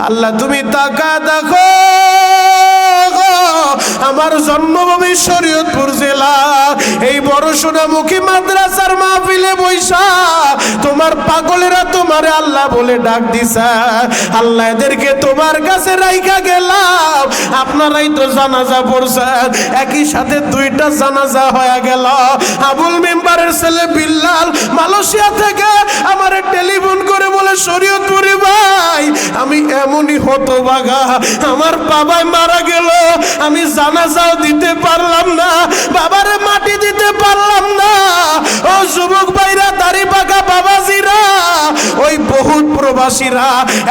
আল্লাহ তুমি তাকায় দেখো, আমার জন্মভূমি শরীয়তপুর জেলা এই বড় সোনামুখী মাদ্রাসার মাহফিলে বৈশা তোমার পাগলেরা তোমারে আল্লাহ বলে ডাক দিছে। আল্লাহ এদেরকে তোমার কাছে রাইখা গেলাম, আপনারাই তো জানাজা পড়ছেন, একই সাথে দুইটা জানাজা হয়ে গেল। আবুল মেম্বারের ছেলে বিল্লাল মালয়েশিয়া থেকে আমারে টেলিফোন করে বলে, শরীয়তপুরি ভাই আমি এমনই হতভাগা, আমার বাবাই মারা গেল, আমি জানাজাও দিতে পারলাম না, বাবারে মাটি দিতে পারলাম না। ও যুবক ভাইরা, দাড়ি পাকা বাবাজিরা, ওই বহুত প্রবাসীরা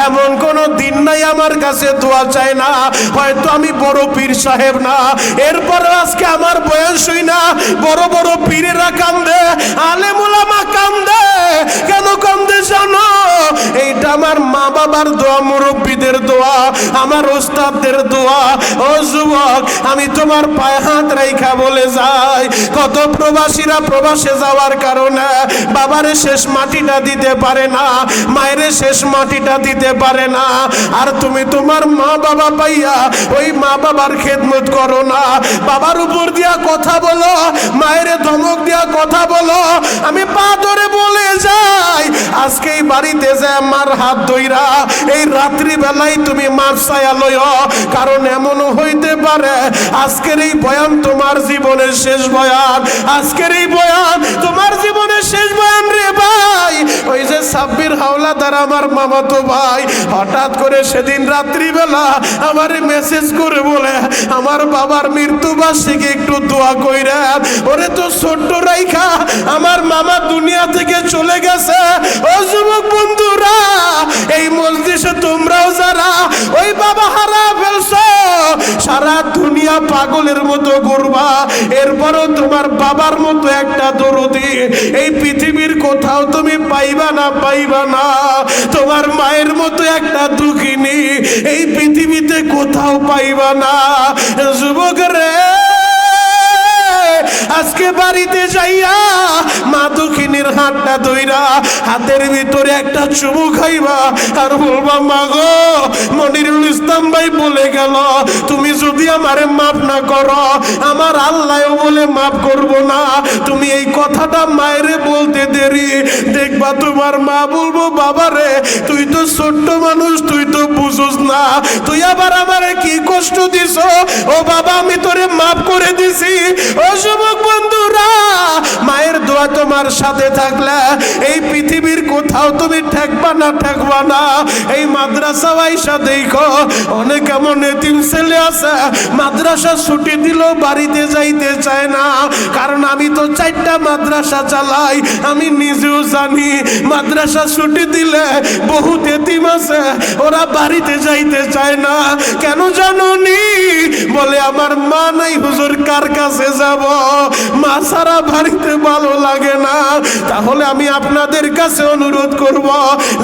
এমন কোন দিন নাই আমার কাছে দোয়া চায় না। হয়তো আমি বড় পীর সাহেব না, এরপর আজকে আমার বয়স হই না, বড় বড় পীরেরা কান্দে, আলেম ওলামা কান্দে। কেন কান্দে জানো? এইটা আমার মা বাবার দোয়া, মুরব্বীদের দোয়া, আমার ওস্তাদদের দোয়া। ও যুবক, আমি তোমার পায়ে হাত রাইখা বলে যাই, কত প্রবাসীরা প্রবাসে যাওয়ার কারণে বাবারে শেষ মাটিটা দিতে পারে না, মায়ের শেষ মাটিটা দিতে পারে না। আর তুমি তোমার মা বাবা পাইয়া ওই মা বাবার খেদমত করো না, বাবার উপর দিয়া কথা বলো, মায়ের ধমক দিয়া কথা বলো। আমি পা ধরে বলে যাই, আজকে এই বাড়িতে যে আমার হাত ধইরা এই রাত্রি বেলায় তুমি মার ছায়া লইও, কারণ এমনও হইতে পারে আজকের এই বয়ান তোমার জীবনের শেষ বয়ান, আজকের এই বয়ান তোমার জীবনের শেষ বয়ান রে ভাই। ওই যে সাব্বির হাওলাদার আমার মামাতো ভাই হঠাৎ করে সেদিন রাত্রিবেলা আমার মেসেজ করে বলে, আমার বাবার মৃত্যুবার্ষিকী একটু দোয়া কইরেন। ওরে তো ছোট্ট রাইখা আমার মামা দুনিয়া থেকে চলে গেছে। ও যুবক বন্ধুরা, এই মজলিসে তোমরাও যারা ওই বাবা হারা ফেলছো, সারা দুনিয়া পাগলের মতো ঘুরবা, এরপরও তোমার বাবার মতো একটা দরদি এই পৃথিবীর কোথাও তুমি পাইবা না, পাইবা না। তোমার মায়ের মতো একটা দুঃখিনী এই পৃথিবীতে কোথাও পাইবা না। যুবক রে, আজকে বাড়িতে যাইয়া মা দক্ষিণীর হাতটা ধইরা হাতের ভিতরে একটা চুমু খাইবা আর বলবা, মা গো, মনিরুল ইসলাম ভাই বলে গেল তুমি যদি আমারে মাফ না করো, আমার আল্লাহও বলে মাফ করব না। তুমি এই কথাটা মায়েরে বলতে দেরি, দেখবা তোমার মা বলবো, বাবারে তুই তো ছোট্ট মানুষ, তুই তো বুঝোস না, তুই আবার আমারে কি কষ্ট দিছ। ও বাবা, আমি তোরে মাফ করে দিছি। ও যুবক বন্ধুরা, মায়ের দোয়া তোমার সাথে থাকলে এই পৃথিবীর কোথাও তুমি ঠেকবা না, ঠেকবা না। এই মাদ্রাসা আইসা দেখো, অনেক এমন এতিম ছেলে আছে মাদ্রাসা ছুটি দিল বাড়িতে যাইতে চায় না, কারণ আমি তো 4টা মাদ্রাসা চালাই, আমি নিজেও জানি মাদ্রাসা ছুটি দিলে বহুত এতিম আছে ওরা বাড়িতে যাইতে চায় না। কেন জানো নি? বলে আমার মা নাই হুজুর, কার কাছে যাব, মা ছাড়া বাড়িতে ভালো লাগে না। তাহলে আমি আপনাদের কাছে অনুরোধ করব,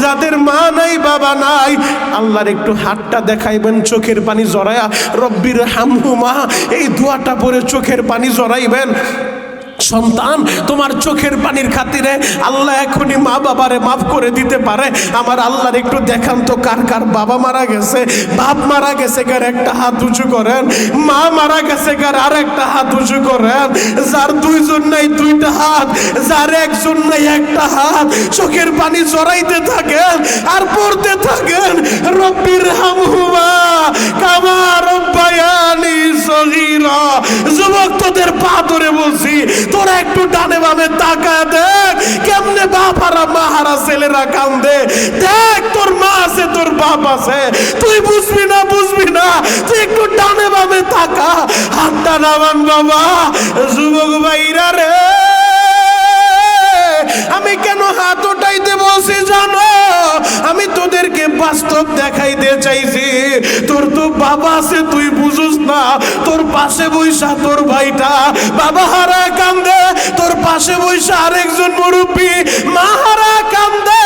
যাদের মা নাই বাবা নাই, আল্লাহর একটু হাতটা দেখাইবেন, চোখের পানি জড়ায়া রব্বির হামহুমা এই দোয়াটা পরে চোখের পানি জড়াইবেন। সন্তান, তোমার চোখের পানির খাতিরে আল্লাহ এখনই মা বাবারে মাফ করে দিতে পারে। আমার আল্লাহর একটু দেখান তো, কার কার বাবা মারা গেছে, বাপ মারা গেছে, কার একটা হাত উঁচু করেন, মা মারা গেছে, কার আর একটা হাত উঁচু করেন, যার 2জন নাই 2টা হাত, যার 1জন নাই 1টা হাত, চোখের পানি জড়াইতে থাকেন আর পড়তে থাকেন, রব্বির হামহুমা কামা রব্বায়ানি সগীরা। যুবক, তোদের পা ধরে বলছি, তোরা একটু ডানে বামে তাকায় দেখ, কেমনে বাপ হারা মা হারা ছেলেরা কান্দে। দেখ, তোর মা আছে, তোর বাপ আছে, তুই বুঝবি না, বুঝবি না, তুই একটু ডানে বামে তাকা, হাতটা নামান বাবা। যুবক ভাইরা রে, আমি কেন হাত উঠাইতে বলছি জানো? আমি তোদেরকে বাস্তব দেখাইতে চাইছি। তোর তো বাবা আছে, তুই বুঝুস না, তোর পাশে বইসা তোর ভাইটা বাবা হারা কান্দে, তোর পাশে বইসা আরেকজন মুরব্বী মা হারা কান্দে।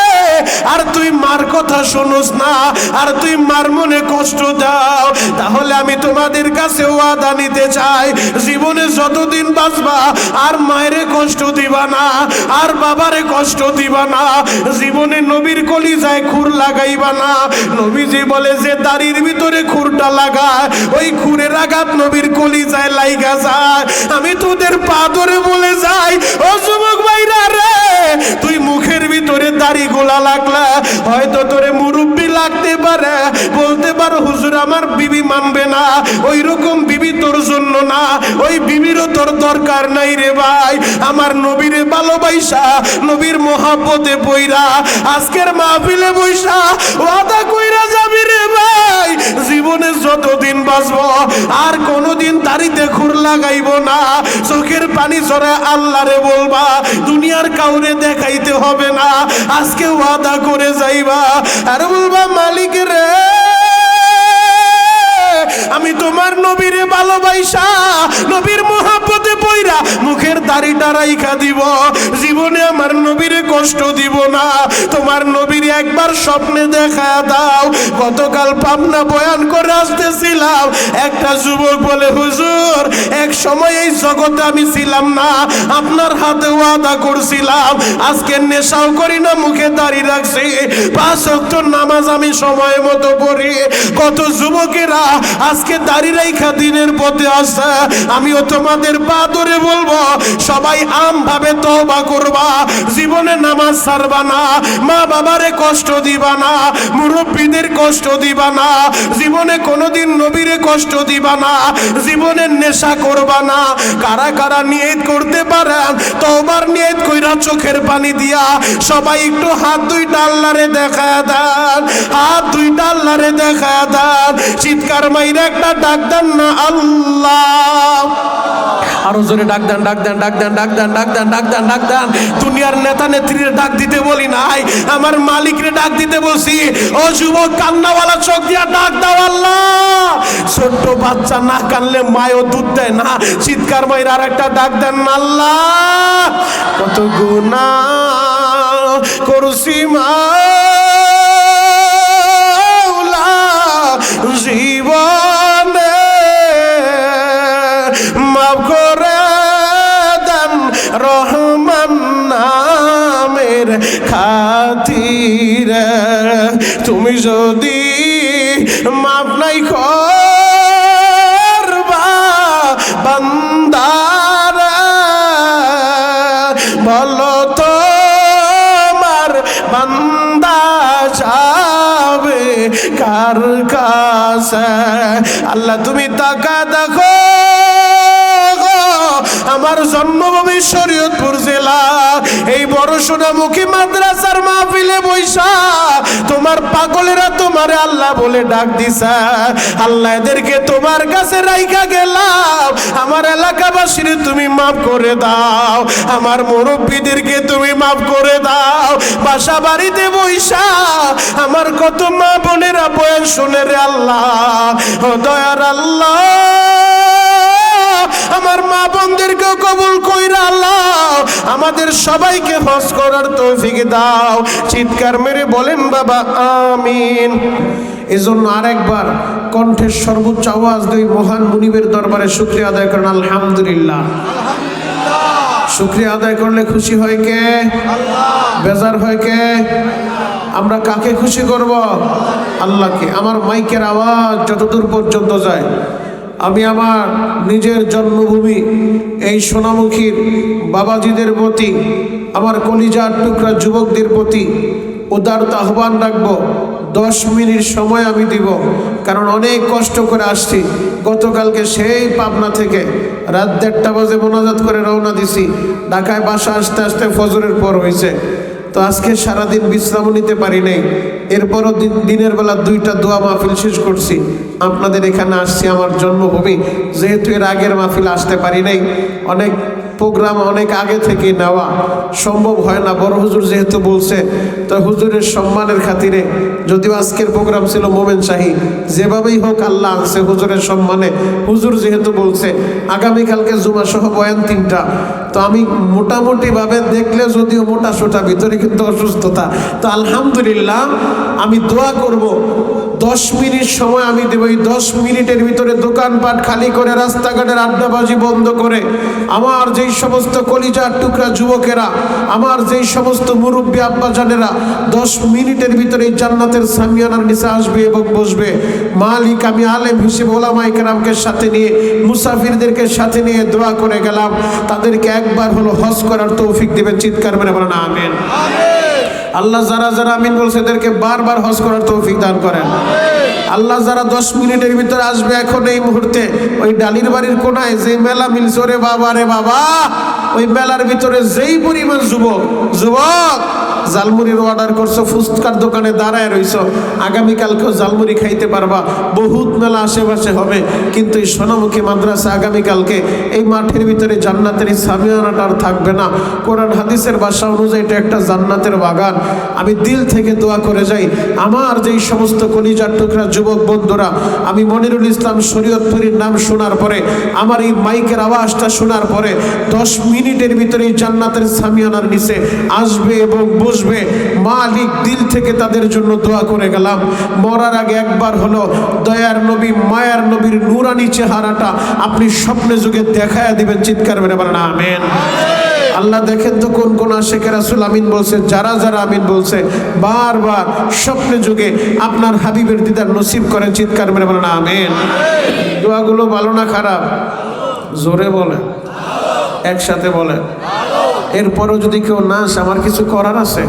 আর তুই মার কথা শোনোস না, আর তুই মার মনে কষ্ট দাও, তাহলে আমি তোমাদের কাছে ওয়াদা নিতে চাই, জীবনে যতদিন বাঁচবা আর মায়েরে কষ্ট দিবা না, আর বাবারে কষ্ট দিবা না, জীবনে নবীর কলিজায় খুর লাগাইবা না। নবীজি বলে যে দাড়ির ভিতরে খুরটা লাগায়, ওই খুরের আঘাত নবীর কলিজায় লাইগা যায়। আমি তোদের পা ধরে বলে যাই, ও যুবক ভাইরা রে, তুই মুখের ভিতরে দাড়ি গোলা লাগলা, হয়তো তোরে মুরব্বি লাগতে পারে, বলতে পারো হুজুর আমার বিবি মানবে না, ওই রকম বিবি তোর জন্য না, ওই বিবিরও তোর দরকার নাই রে ভাই। আমার নবীরে ভালোবাসা, নবীর মহব্বতে পইরা আজকের মাহফিলে বইসা ওয়াদা কইরা যাবি রে ভাই, জীবনে যতদিন বাঁচবো আর কোনোদিন দাড়িতে খুর লাগাইব না, চোখের পানি ঝরায় আল্লাহরে বলবা, দুনিয়ার কাউরে দেখাইতে হবে না, আজকে ওয়াদা করে যাইবা আর বলবা মালিক রে, আমি তোমার নবীরে ভালোবাসা, নবীর মহব্বতে পইরা মুখের দাড়িটা রাইখা দিব, জীবনে আমার নবীরে কষ্ট দিব না। তোমার নবীরে একবার স্বপ্নে দেখা দাও। গতকাল পাবনা বয়ান করে আসতেছিলাম, একটা যুবক বলে হুজুর এক সময় এই জগতে আমি ছিলাম না, আপনার হাতে ওয়াদা করছিলাম, আজকে নেশাও করি না, মুখে দাড়ি রাখছি, 5 ওয়াক্ত নামাজ আমি সময় মতো পড়ি। কত যুবকেরা আজকে দাড়ি রাইখা দিনের পথে আসে। আমিও তোমাদের পা ধরে বলবো, সবাই আমভাবে তওবা করবা, জীবনে নামাজ ছাড়বা না, মা বাবারে কষ্ট দিবা না, মুরব্বীদের কষ্ট দিবা না, জীবনে কোনোদিন নবীরে কষ্ট দিবা না, জীবনে নেশা করবা না। কারা কারা নিয়ত করতে পারেন, তওবার নিয়ত কইরা চোখের পানি দিয়া সবাই একটু হাত দুইটা আল্লাহরে দেখায় দেন, হাত দুইটা আল্লাহরে দেখায় দেন, চিৎকার মাইরা একটা ডাক দেন না আল্লাহ। আরো জোরে ডাক দেন, ডাক দেন, ডাক দেন, ডাক দেন, ডাক দেন, ডাক দেন, ডাক দেন। দুনিয়ার নেতা নেত্রীর ডাক দিতে বলি নাই, আমার মালিকরে ডাক দিতে বলছি। ও যুবক, কান্নাওয়ালা চোখ দিয়া ডাক দাও আল্লাহ। ছোট্ট বাচ্চা না কানলে মায়ও দুধ দেয় না, চিৎকার মাইরা আর একটা ডাক দেন না আল্লাহ। কত গুনাহ করছি মাওলা জীবনে, মাফ করে দেন রহমান নামের খাতিরে, তুমি যদি মাফ নাই করবা বান্দারা, বলো তোমার বান্দা যাবে কার কাছে। আল্লাহ তুমি তাকা দেখো, আমার জন্মভূমি শরীয়তপুর জেলা, এই বড় সোনামুখী মাদ্রাসার মাহফিলে বইসা তোমার পাগলেরা তোমারে আল্লাহ বলে ডাক দিছে। আল্লাহ এদেরকে তোমার কাছে রাইখা গেলাম, আমার এলাকাবাসীর তুমি মাফ করে দাও, আমার মুরব্বীদেরকে তুমি মাফ করে দাও। বাসা বাড়িতে বইসা আমার কত মা বোনেরা বয়ান শুনে রে আল্লাহ, ও দয়ার আল্লাহ, আমার মা বোনদেরকে কবুল কইরা আল্লাহ আমাদের সবাইকে হজ করার তৌফিক দাও। চিৎকার মেরে বলেন বাবা আমিন। এজন্য আরেকবার কণ্ঠের সর্বোচ্চ আওয়াজ দিয়ে মহান মুনিবের দরবারে শুকরিয়া আদায় করেন আলহামদুলিল্লাহ। শুকরিয়া আদায় করলে খুশি হয় কে? বেজার হয় কে? আমরা কাকে খুশি করব? আল্লাহকে। আমার মাইকের আওয়াজ যতদূর পর্যন্ত যায়, আমি আমার নিজের জন্মভূমি এই সোনামুখীর বাবাজিদের প্রতি, আমার কলিজার টুকরা যুবকদের প্রতি উদারত আহ্বান রাখবো, 10 মিনিট সময় আমি দিব, কারণ অনেক কষ্ট করে আসছি। গতকালকে সেই পাবনা থেকে রাত 1:30 বাজে মোনাজাত করে রওনা দিছি, ঢাকায় বাসা আসতে আসতে ফজরের পর হয়েছে। তো আজকে সারাদিন বিশ্রাম নিতে পারি নাই, এরপরও দিনের বেলা 2টা দোয়া মাহফিল শেষ করছি। আপনাদের এখানে আসছি আমার জন্মভূমি, যেহেতু এর আগের মাহফিল আসতে পারি নাই, অনেক প্রোগ্রাম অনেক আগে থেকে নেওয়া সম্ভব হয় না, বড় হুজুর যেহেতু বলছে তো হুজুরের সম্মানের খাতিরে, যদিও আজকের প্রোগ্রাম ছিল মোমেন শাহী, যেভাবেই হোক আল্লাহ আনছে হুজুরের সম্মানে। হুজুর যেহেতু বলছে আগামীকালকে জুমা সহ বয়ান 3টা, তো আমি মোটামুটি ভাবে দেখলে যদিও মোটা সোটা, ভিতরে কিন্তু অসুস্থতা, তো আলহামদুলিল্লাহ আমি দোয়া করব 10 মিনিট সময় আমি দেব। এই 10 মিনিটের ভিতরে দোকানপাট খালি করে, রাস্তাঘাটের আড্ডাবাজি বন্ধ করে, আমার যেই সমস্ত কলিজার টুকরা যুবকেরা, আমার যেই সমস্ত মুরব্বী আব্বাজানেরা 10 মিনিটের ভিতরে এই জান্নাতের সামিয়ানার নিচে আসবে এবং বসবে। মালিক আমি আলেম হিসেবে ওলামায়ে কেরামকে সাথে নিয়ে, মুসাফিরদেরকে সাথে নিয়ে দোয়া করে গেলাম, তাদেরকে একবার হলো হজ করার তৌফিক দিবেন। চিৎকার মেরে বলেন আমিন। আল্লাহ যারা যারা আমিন বলছে এদেরকে বারবার হজ করার তৌফিক দান করেন। আল্লাহ যারা 10 মিনিটের ভিতরে আসবে এখন এই মুহূর্তে, ওই ডালির বাড়ির কোনায় যে মেলা মিলছে, রে বাবা রে বাবা, ওই মেলার ভিতরে যেই পরিমাণ যুবক জালমুড়ির অর্ডার করছো, ফুচকার দোকানে দাঁড়ায় রইছো, আগামীকালকেও জালমুড়ি খাইতে পারবা। বহুত মেলা আশেপাশে হবে, কিন্তু এই সোনামুখী মাদ্রাসা আগামীকালকে এই মাঠের ভিতরে জান্নাতের এই সামিয়ানাটা আর থাকবে না। কোরআন হাদিসের ভাষা অনুযায়ী এটা একটা জান্নাতের বাগান। আমি দিল থেকে দোয়া করে যাই, আমার যেই সমস্ত কলিজার টুকরা যুবক বন্ধুরা, আমি মনিরুল ইসলাম শরীয়তপুরীর নাম শোনার পরে, আমার এই মাইকের আওয়াজটা শোনার পরে 10 মিনিটের ভিতরে এই জান্নাতের সামিয়ানার নিচে আসবে এবং বসবে। মালিক দিল থেকে তাদের জন্য দোয়া করে গেলাম। মরার আগে একবার হলো দয়ার নবী মায়ার নবীর নূরানি চেহারাটা আপনি স্বপ্নে যুগে দেখায়া দিবেন। চিৎকার মেরে বলেন আমিন। আল্লাহ দেখেন তো কোন কোন আশিকে রাসূল আমিন বলছে, যারা যারা আমিন বলছে বারবার স্বপ্নে যুগে আপনার হাবিবের দিদার নসিব করেন। চিৎকার মেরে বলেন আমিন। দোয়াগুলো ভালো না খারাপ? জোরে বলে, একসাথে বলে। এরপরও যদি কেউ না আসে, আমার কিছু করার আছে।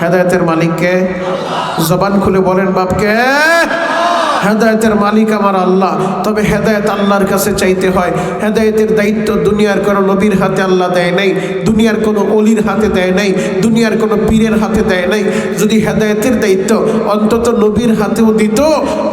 হেদায়েতের মালিককে জবান খুলে বলেন, বাপকে হেদায়েতের মালিক আমার আল্লাহ। তবে হেদায়েত আল্লাহর কাছে চাইতে হয়। হেদায়েতের দায়িত্ব দুনিয়ার কোনো নবীর হাতে আল্লাহ দেয় নাই, দুনিয়ার কোনো অলির হাতে দেয় নাই, দুনিয়ার কোনো পীরের হাতে দেয় নাই। যদি হেদায়েতের দায়িত্ব অন্তত নবীর হাতেও দিত,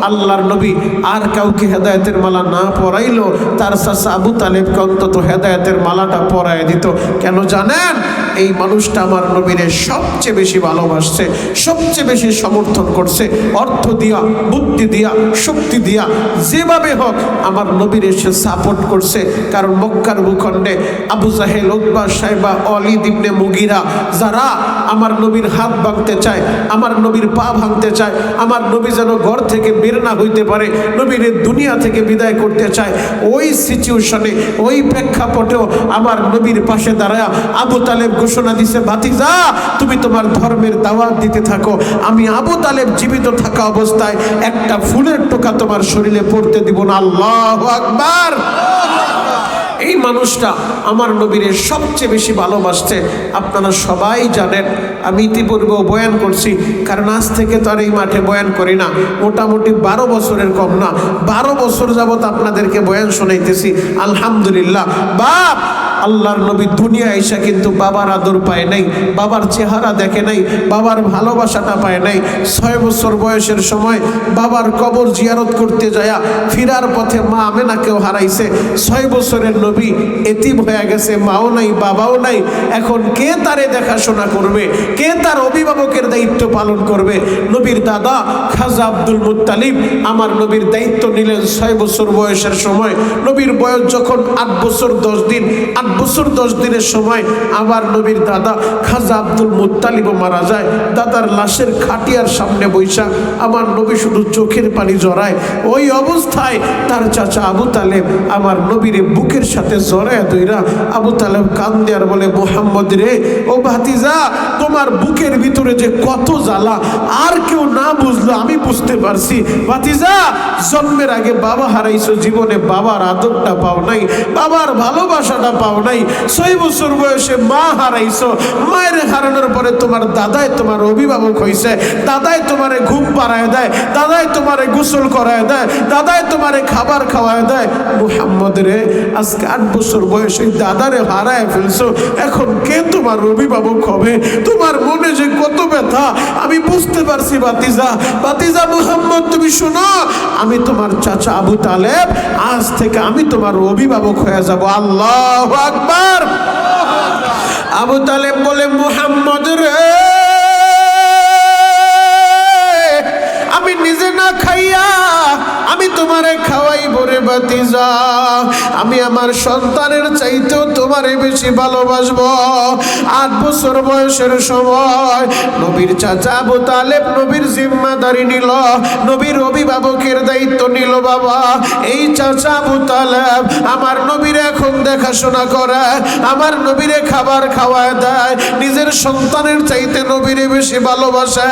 আল্লাহর নবী আর কাউকে হেদায়েতের মালা না পরাইলো, তার চাচা আবু তালেবকে অন্তত হেদায়েতের মালাটা পরায় দিত। কেন জানেন? এই মানুষটা আমার নবীরে সবচেয়ে বেশি ভালোবাসছে, সবচেয়ে বেশি সমর্থন করছে, অর্থ দিয়া, বুদ্ধি দিয়া, শক্তি দিয়া, যেভাবে হোক আমার নবীর এসে সাপোর্ট করছে। কারণ মক্কার ভূখণ্ডে আবু জাহেল, উতবা, সাইবা, ওয়ালিদ ইবনে মুগিরা, যারা আমার নবীর হাত ভাঙতে চায়, আমার নবীর পা ভাঙতে চায়, আমার নবী যেন ঘর থেকে বের না হইতে পারে, নবীর দুনিয়া থেকে বিদায় করতে চায়, ওই সিচুয়েশনে, ওই প্রেক্ষাপটেও আমার নবীর পাশে দাঁড়ায় আবু তালেব ঘোষণা দিছে, ভাতিজা তুমি তোমার ধর্মের দাওয়াত দিতে থাকো, আমি আবু তালেব জীবিত থাকা অবস্থায় একটা ফুলের টোকা তোমার শরীরে পড়তে দিব না। আল্লাহু আকবার। এই মানুষটা আমার নবীরে সবচেয়ে বেশি ভালোবাসছে। আপনারা সবাই জানেন, আমি ইতিপূর্বেও বয়ান করছি, কারণ আজ থেকে তো আর এই মাঠে বয়ান করি না, মোটামুটি 12 বছরের কম না, 12 বছর যাবত আপনাদেরকে বয়ান শোনাইতেছি। আলহামদুলিল্লাহ। বাপ আল্লাহর নবী দুনিয়া এসে কিন্তু বাবার আদর পায় নাই, বাবার চেহারা দেখে নাই, বাবার ভালোবাসাটা পায় নাই। 6 বছর বয়সের সময় বাবার কবর জিয়ারত করতে যায়া ফিরার পথে মা আমেনাকেও হারাইছে। 6 বছরের নবী এতিম হয়ে গেছে, মাও নাই, বাবাও নাই। এখন কে তারে দেখাশোনা করবে? কে তার অভিভাবকের দায়িত্ব পালন করবে? নবীর দাদা খাজা আব্দুল মুত্তালিব আমার নবীর দায়িত্ব নিলেন 6 বছর বয়সের সময়। নবীর বয়স যখন 8 বছর 10 দিন, 8 বছর 10 দিনের সময় আবার নবীর দাদা খাজা আব্দুল মুত্তালিবও মারা যায়। দাদার লাশের খাটিয়ার সামনে বৈশা আমার নবী শুধু চোখের পানি জড়ায়। ওই অবস্থায় তার চাচা আবু তালেব আমার নবীর বুকের সাথে জড়ায় ধইরা আবু তালেব কান্দে আর বলে, মুহাম্মদ রে, ও ভাতিজা, তোমার বুকের ভিতরে যে কত জ্বালা আর কেউ না বুঝলো আমি বুঝতে পারছি। ভাতিজা, জন্মের আগে বাবা হারাইছো, জীবনে বাবার আদরটা পাও নাই, বাবার ভালোবাসাটা পাও নাই। 6 বছর বয়সে মা হারাইছো, মায়ের হারানোর পরে তোমার দাদাই তোমার অভিভাবক হইছে, দাদাই তোমারে ঘুম পাড়ায় দেয়, দাদাই তোমারে গোসল করায় দেয়, দাদাই তোমারে খাবার খাওয়ায় দেয়। মুহাম্মদ রে, আজকে 8 বছর বয়সে দাদারে হারায় ফেলছো, এখন কে তোমার অভিভাবক হবে? তোমার মনে যে কত ব্যথা আমি বুঝতে পারছি। ভাতিজা, ভাতিজা মুহাম্মদ, তুমি শোনো, আমি তোমার চাচা আবু তালেব, আজ থেকে আমি তোমার অভিভাবক হয়ে যাব। আল্লাহু আকবার। আবু তালেব বলে মুহাম্মদ রে, আমি নিজে না খাইয়া আমি তোমারে খাওয়াইব রে ভাতিজা। আমি আমার সন্তানের চাইতেও তোমারে বেশি ভালোবাসবো। 8 বছর বয়সের সময় নবীর চাচা আবু তালেব নবীর জিম্মাদারি নিল, নবীর অভিভাবকের দায়িত্ব নিল। বাবা, এই চাচা আবু তালেব আমার নবীর এখন দেখাশোনা করে, আমার নবীরে খাবার খাওয়ায় দেয়, নিজের সন্তানের চাইতে নবীরে বেশি ভালোবাসে।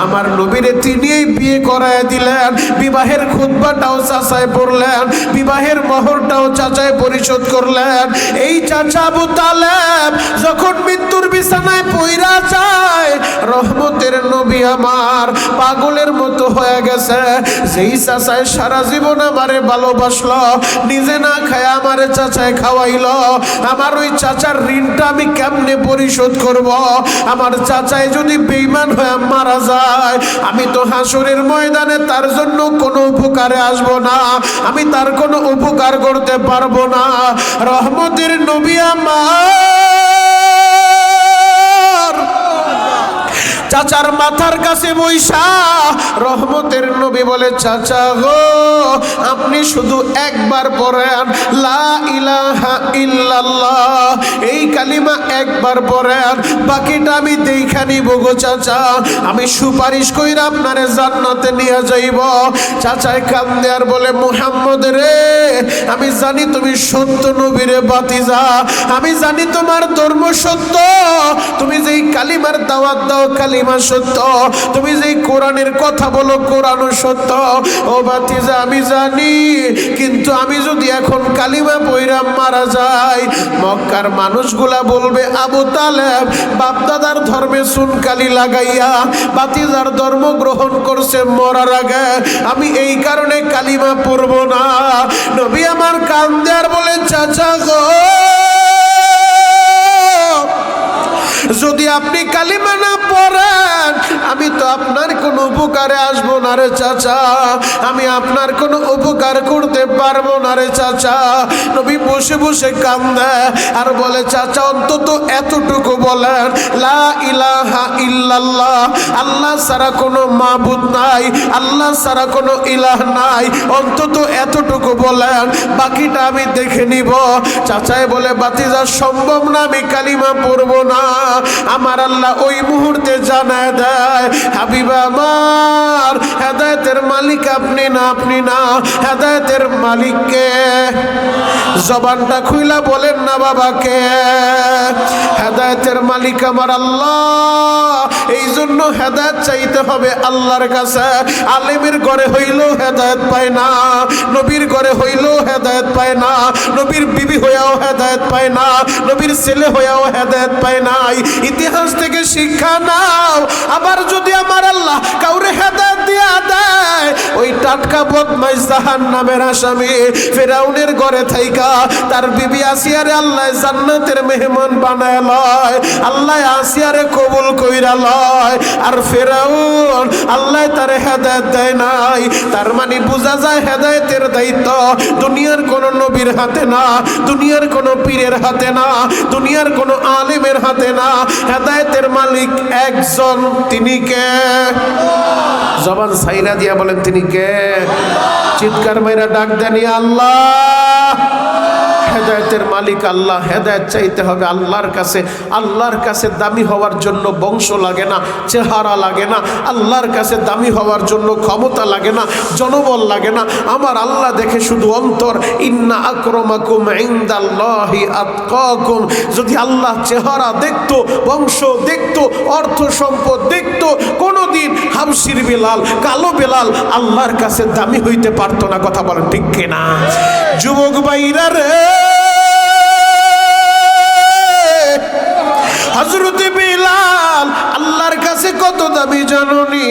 আমার নবীরে তিনিই বিয়ে করায় দিলেন, বিবাহের খুতবাটাও চাচায় পড়লেন, বিবাহের মোহরটাও চাচায় পরিশোধ করলেন। এই চাচা আবু তালেব যখন মৃত্যুর বিছানায় পইরা যায়, রহমতের নবী আমার পাগলের মতো হয়ে গেছে। যেই চাচায় সারা জীবন আমারে ভালোবাসলো, নিজে না খায় আমারে চাচায় খাওয়াইলো, আমার ওই চাচার ঋণটা আমি কেমনে পরিশোধ করব? আমার চাচায় যদি বেঈমান হয়ে মারা যায়, আমি তো হাসরের ময়দানে তার জন্য কোনো উপকারে আসব না, আমি তার কোনো উপকার করতে পারবো না। রহমতের নবী আমার চাচার মাথার কাছে বৈশা রহমতের নবী বলে, চাচা গো, আপনি শুধু একবার পড়েন লা ইলাহা ইল্লাল্লাহ, এই কালিমা একবার পড়েন, বাকিটা আমি দেখা নিব গো চাচা, আমি সুপারিশ কইরা আপনারে জান্নাতে নিয়ে যাইব। চাচায় কান্দে আর বলে, মুহাম্মদ রে, আমি জানি তুমি সত্য নবীরে ভাতিজা, আমি জানি তোমার ধর্ম সত্য, তুমি যেই কালিমার দাওয়াত দাও কালিমা সত্য, তুমি যেই কোরআনের কথা বলো কোরআনও সত্য। ও ভাতিজা, আমি জানি, কিন্তু আমি যদি এখন কালিমা পয়রা মারা যাই, মক্কার মানুষগুলা বলবে আবু তালেব বাপদাদার ধর্মে সুনকালি লাগাইয়া ভাতিজার ধর্ম গ্রহণ করছে মরার আগে, আমি এই কারণে কালিমা পড়ব না। নবী আমার কান্দে আর বলে, চাচা গো, যদি আপনি কালিমা না পড়েন, আমি তো আপনার কোনো উপকারে আসবো না রে চাচা, আমি আপনার কোনো উপকার করতে পারবো না রে চাচা। নবী বসে বসে কান্দে আর বলে, চাচা অন্তত এতটুকু বলেন লা ইলাহা ইল্লাল্লাহ, আল্লাহ ছাড়া কোনো মাবুদ নাই, আল্লাহ ছাড়া কোনো ইলাহ নাই, অন্তত এতটুকু বলেন, বাকিটা আমি দেখে নিব। চাচাই বলে, ভাতিজা সম্ভব না, আমি কালিমা পড়বো না। আমার আল্লাহ ওই মুহূর্তে জানায় দেয়, হাবিব আমার, হেদায়েতের মালিক আপনি না, আপনি না, হেদায়েতের মালিককে। জবানটা খুইলা বলেন না বাবাকে, হেদায়েতের মালিক আমার আল্লাহ। এই জন্য হেদায়েত চাইতে হবে আল্লাহর কাছে। আলেমের ঘরে হইলেও হেদায়েত পায় না, নবীর ঘরে হইলেও হেদায়েত পায় না, নবীর বিবি হইয়াও হেদায়েত পায় না, নবীর ছেলে হইয়াও হেদায়েত পায় নাই। ইতিহাস থেকে শিক্ষা নাও, আবার যদি আমার আল্লাহ কাউরে হেদায়েত দিয়া দেয়, ওই টাটকা বদমাইশ জাহান্নামের আসামি ফিরআউনের ঘরে থাইকা তার বিবি আসিয়ারে আল্লাহ জান্নাতের মেহমান বানায় লয়, আল্লাহ আসিয়ারে কবুল কইরা লয়, আর ফিরআউন আল্লাহ তারে হেদায়েত দেয় নাই। তার মানে বোঝা যায় হেদায়েতের দায়িত্ব দুনিয়ার কোন নবীর হাতে না, দুনিয়ার কোন পীরের হাতে না, দুনিয়ার কোন আলেমের হাতে না, হেদায়েতের মালিক একজন, তিনি কে? জবান সাইরা দিয়া বলেন, তিনি কে? চিৎকার মাইরা ডাক দেন, আল্লাহ। হেদায়েতের মালিক আল্লাহ, হেদায়েত চাইতে হবে আল্লাহর কাছে। আল্লাহর কাছে দামি হওয়ার জন্য বংশ লাগে না, চেহারা লাগে না, আল্লাহর কাছে দামি হওয়ার জন্য ক্ষমতা লাগে না, জনবল লাগে না, আমার আল্লাহ দেখে শুধু অন্তর। ইন্না আকরামাকুম ইনদাল্লাহি আতকাকুম। যদি আল্লাহ চেহারা দেখতো, বংশ দেখতো, অর্থ সম্পদ দেখতো, কোনোদিন হাবশির বেলাল, কালো বেলাল আল্লাহর কাছে দামি হইতে পারতো না। কথা বলেন ঠিক কিনা? যুবক ভাইরা রে, হযরত বিলাল আল্লাহর কাছে কত দামি জানুনি?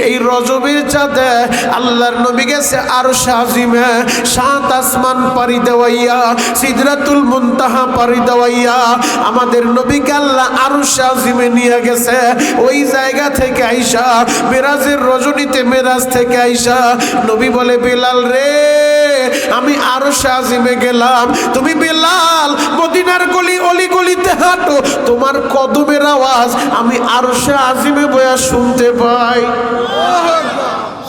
এই রজবের চাঁদে আল্লাহর নবী গেছে আরশ আজিমে, 7 আসমান পাড়ি দেওয়াইয়া, সিদরাতুল মুনতাহা পাড়ি দেওয়াইয়া আমাদের নবীকে আল্লাহ আরশ আজিমে নিয়ে গেছে। ওই জায়গা থেকে আইসা মেরাজের রজনীতে, মেরাজ থেকে আইসা নবী বলে, বিলাল রে, আমি আরশে আজিমে গেলাম। তুমি বেলাল মদিনার গলি অলি গলিতে হাঁটো, তোমার কদমের আওয়াজ আমি আরশে আজিমে বয়া শুনতে পাই।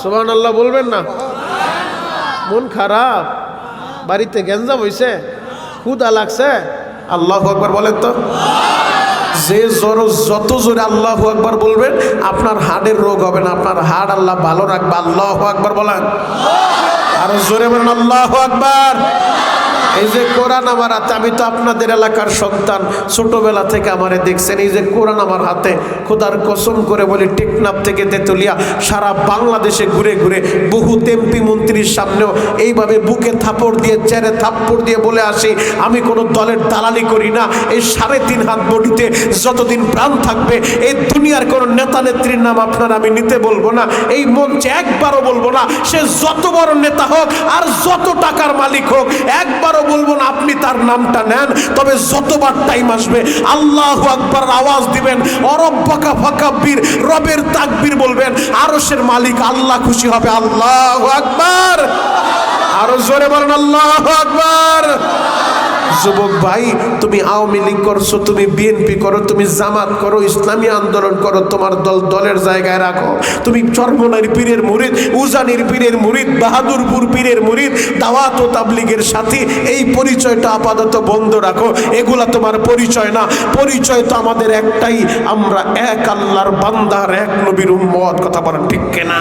সুবহানাল্লাহ বলবেন না? মন খারাপ, বাড়িতে গ্যাঞ্জাম হইছে, ক্ষুধা লাগছে, আল্লাহু আকবার বলেন তো। যে যত জোরে আল্লাহু আকবার বলবেন আপনার হাড়ের রোগ হবে না, আপনার হাড় আল্লাহ ভালো রাখবে। আল্লাহু আকবার বলেন, আরো জোরে বলেন আল্লাহু আকবার। এই যে কোরআন আমার হাতে, আমি তো আপনাদের এলাকার সন্তান, ছোটবেলা থেকে আমারে দেখছেন। এই যে কোরআন আমার হাতে, খোদার কসম করে বলি টেকনাফ থেকে তেতুলিয়া সারা বাংলাদেশে ঘুরে ঘুরে বহু এমপি মন্ত্রীর সামনেও এইভাবে বুকে থাপড় দিয়ে, চেয়ারে থাপ্পড় দিয়ে বলে আসি আমি কোনো দলের দালালি করি না। এই 3.5 হাত বডিতে যতদিন প্রাণ থাকবে এই দুনিয়ার কোনো নেতা নেত্রীর নাম আপনার আমি নিতে বলবো না, এই মঞ্চে একবারও বলবো না। সে যত বড় নেতা হোক আর যত টাকার মালিক হোক, একবারও বলবো না আপনি তার নামটা নেন। তবে যতবার টাইম আসবে আল্লাহু আকবার আওয়াজ দিবেন, অরব্বাকা ফাকাব্বির, রবের তাকবীর বলবেন, আরশের মালিক আল্লাহ খুশি হবে। আল্লাহু আকবার, আরো জোরে বলেন আল্লাহু আকবার। যুবক ভাই, তুমি আওয়ামী লীগ করছো, তুমি বিএনপি করো, তুমি জামাত করো, ইসলামী আন্দোলন করো, তোমার দলের জায়গায় রাখো। তুমি চরমনার পীরের মুরিদ, উজানির পীরের মুরিদ, বাহাদুরপুর পীরের মুরিদ, দাওয়াত ও তাবলীগের সাথী, এই পরিচয়টা আপাতত বন্ধ রাখো। এগুলা তোমার পরিচয় না। পরিচয় তো আমাদের একটাই, আমরা এক আল্লাহর বান্দার, এক নবীর উম্মত। কথা বলেন ঠিক কিনা?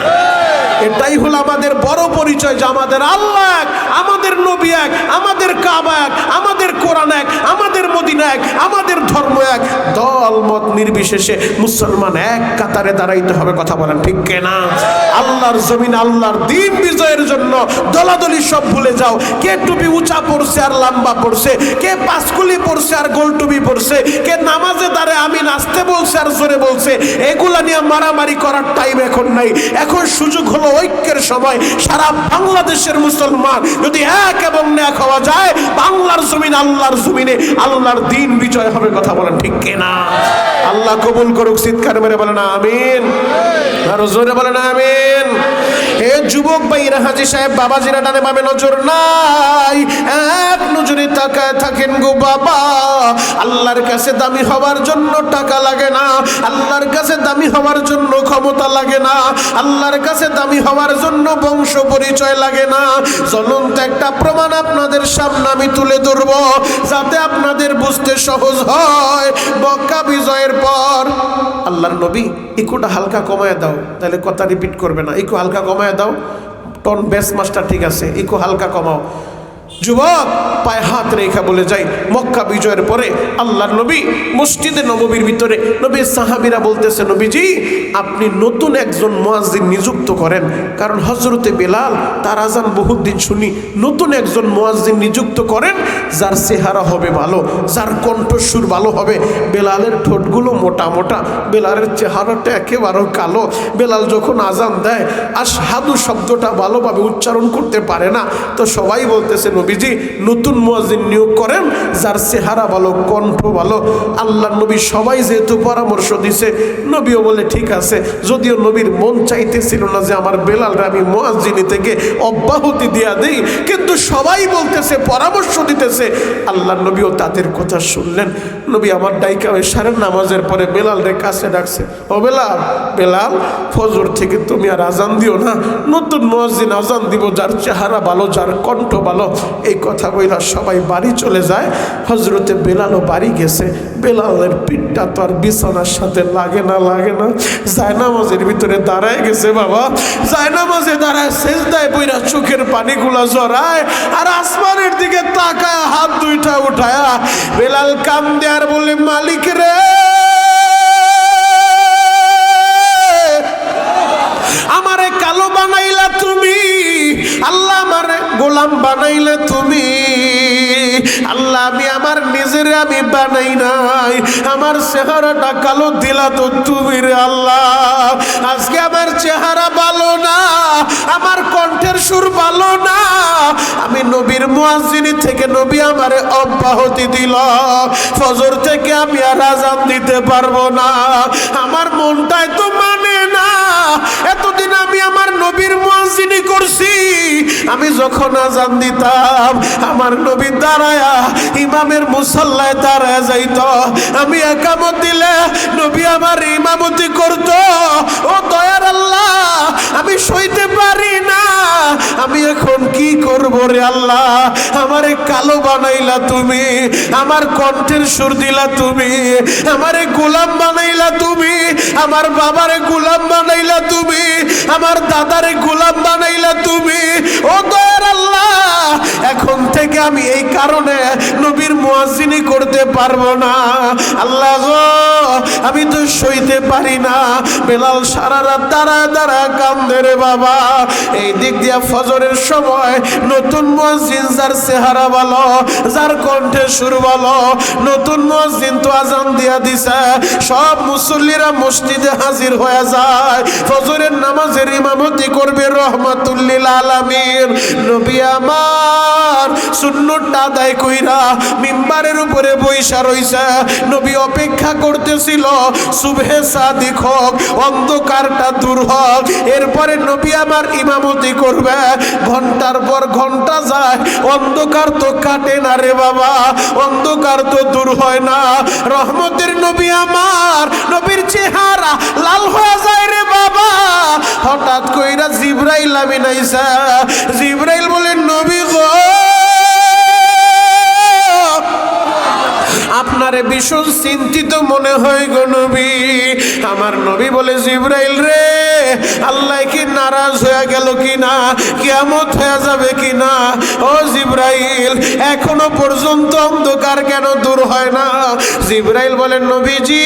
এটাই হলো আমাদের বড় পরিচয়, যে আমাদের আল্লাহ এক, আমাদের নবী এক, আমাদের কাবা এক, আমাদের কোরআন এক, আমাদের মদিনা এক, আমাদের ধর্ম এক। দল মত নির্বিশেষে মুসলমান এক কাতারে দাঁড়াইতে হবে। কথা বলেন ঠিক কিনা? আল্লাহর জমিন, আল্লাহর দিন বিজয়ের জন্য দলাদলি সব ভুলে যাও। কে টুপি উঁচা পড়ছে আর লম্বা পড়ছে, কে পাঁচকুলি পড়ছে আর গোল টুপি পড়ছে, কে নামাজে দাঁড়ায় আমি নাচতে বলছে আর জোরে বলছে, এগুলা নিয়ে মারামারি করার টাইম এখন নাই। এখন সুযোগ হলো ঐক্যের সময়। সারা বাংলাদেশের মুসলমান যদি এক এবং এক হওয়া যায়, বাংলার জমিন আল্লাহর জমিনে আল্লাহর দিন বিজয় হবে। কথা বলেন ঠিক কিনা? আল্লাহ কবুল করুক। চিৎকার মেরে বলেন আমিন, আরো জোরে বলেন আমিন। হে যুবক ভাইরা, হাজী সাহেব বাবাজিরা ডানে বামে নজর নাই, এক নজরে তাকায় থাকেন গো বাবা। আল্লাহর কাছে দামি হওয়ার জন্য টাকা লাগে না, আল্লাহর কাছে দামি হওয়ার জন্য ক্ষমতা লাগে না, আল্লাহর কাছে দামি হওয়ার জন্য বংশ পরিচয় লাগে না। জ্বলন্ত একটা প্রমাণ আপনাদের সামনে আমি তুলে ধরব, যাতে আপনাদের বুঝতে সহজ হয়। মক্কা বিজয়ের পর আল্লাহর নবী ইকুটা হালকা কমায় দাও, তাহলে কথা রিপিট করবে না। ইকু হালকা কমায় দাও, টন বেস মাস্টার ঠিক আছে, ইকু হালকা কমাও। যুবক পায়ে হাত রেখা বলে যাই, মক্কা বিজয়ের পরে আল্লাহর নবী মসজিদে নববীর ভিতরে নবীর সাহাবীরা বলতেছে, নবীজি আপনি নতুন একজন মুয়াজ্জিন নিযুক্ত করেন। কারণ হযরতে বেলাল তার আজান বহুত দিন শুনি, নতুন একজন মুয়াজ্জিন নিযুক্ত করেন, যার চেহারা হবে ভালো, যার কণ্ঠস্বর ভালো হবে। বেলালের ঠোঁটগুলো মোটা মোটা, বেলালের চেহারাটা একেবারে কালো। বেলাল যখন আজান দেয় আশহাদু শব্দটা ভালোভাবে উচ্চারণ করতে পারে না। তো সবাই বলতেছে, নবীজি নতুন মুয়াজ্জিন নিয়োগ করেন, যার চেহারা ভালো, কণ্ঠ ভালো। আল্লাহর নবী সবাই যেহেতু পরামর্শ দিছে, নবীও বলে ঠিক আছে। যদিও নবীর মন চাইতেছিল না যে আমার বেলালরে আমি মুয়াজ্জিনি থেকে অব্যাহতি দিয়া দেই, কিন্তু সবাই বলতেছে, পরামর্শ দিতেছে। আল্লাহর নবীও তাদের কথা শুনলেন। নবী আমার ডাইকা এশারের নামাজের পরে বেলালরে কাছে ডাকছে, ও বেলাল, বেলাল ফজর থেকে তুমি আর আজান দিও না, নতুন মুয়াজ্জিন আজান দিব, যার চেহারা ভালো, যার কণ্ঠ ভালো। এই কথা বইলা সবাই বাড়ি চলে যায়। হযরতে বেলালও বাড়ি গেছে। বেলালের পিঠটা তো আর বিছানার সাথে লাগে না, লাগে না। জায়নামাজের ভিতরে দাঁড়ায় গেছে বাবা, জায়নামাজে দাঁড়ায় সেজদায় পইরা চোখের পানিগুলা জড়ায় আর আসমানের দিকে তাকায় হাত দুইটা উঠায়া বেলাল কান্দে আর বলে, মালিক রে, আমারে কালো বানাইলা তুমি, আল্লাহ আমারে গোলাম বানাইলে তুমি। আল্লাহ আমি আমার নিজের আমি বানাই নাই, আমার চেহারাটা কালো দিলা তো তুমি রে আল্লাহ। আজকে আমার চেহারা ভালো না, আমার কণ্ঠের সুর ভালো না, আমি নবীর মুয়াজ্জিনি থেকে নবী আমারে অব্যাহতি দিল, ফজর থেকে আমি আর আজান দিতে পারবো না। আমার মনটাই তো মানে না, এতদিন আমি আমার নবীর মুয়াজ্জিনি করছি, আমি যখন আজান দিতাম আমার নবী দাঁড়ায়া ইমামের মুসাল্লায় দাঁড়ায় যাইত, আমি একামত দিলে নবী আমার ইমামতি করত। ও দয়ার আল্লাহ, আমি সইতে পারি না, আমি এখন কি করব রে আল্লাহ? আমারে কালো বানাইলা তুমি, আমার কণ্ঠের সুর দিলা তুমি, আমারে গোলাম বানাইলা তুমি, আমার বাবারে গোলাম বানাইলা তুমি, আমার দাদারে গোলাম বানাইলা তুমি। ও দয়ার আল্লাহ, এখন থেকে আমি এই কারণে নবীর মুয়াজ্জিনি করতে পারবো না। আল্লাহ গো, আমি তো সইতে পারি না। বেলাল সারা রাত দাঁড়া দাঁড়া কান্দে রে বাবা। এই দিক দিয়া ফজরের সময় নতুন মুয়াজ্জিন, যার চেহারা ভালো, যার কণ্ঠে সুর ভালো, নতুন মুয়াজ্জিন তো আজান দিয়া দিছে, সব মুসল্লিরা মসজিদে হাজির হয়ে যায়, ফজরের নামাজের ইমামতি করবে রহমাতুল লিল আলামিন। নবী আমার সুন্নতটা আদায় কইরা মিম্বারের উপরে বইসা রইছে। নবী অপেক্ষা করতেছিল সুবহে সাদিক হোক, অন্ধকারটা দূর হোক, এরপরে নবী আমার ইমামতি করবে। ঘন্টার পর ঘন্টা যায়, অন্ধকার তো কাটে না রে বাবা, অন্ধকার তো দূর হয় না। রহমতের নবী আমার, নবীর চেহারা লাল হয়ে যায় রে বাবা। হঠাৎ কইরা জিবরাইল আমিন আইসা, জিবরাইল বলে নবী গো, আপনারে ভীষণ চিন্তিত মনে হয় গো নবী। আমার নবী বলে জিবরাইল রে, আল্লাহ কি নারাজ হয়ে গেল কিনা, কিয়ামত হয়ে যাবে কিনা? ও জিবরাইল, এখনো পর্যন্ত অন্ধকার কেন দূর হয় না? জিবরাইল বলেন নবীজি,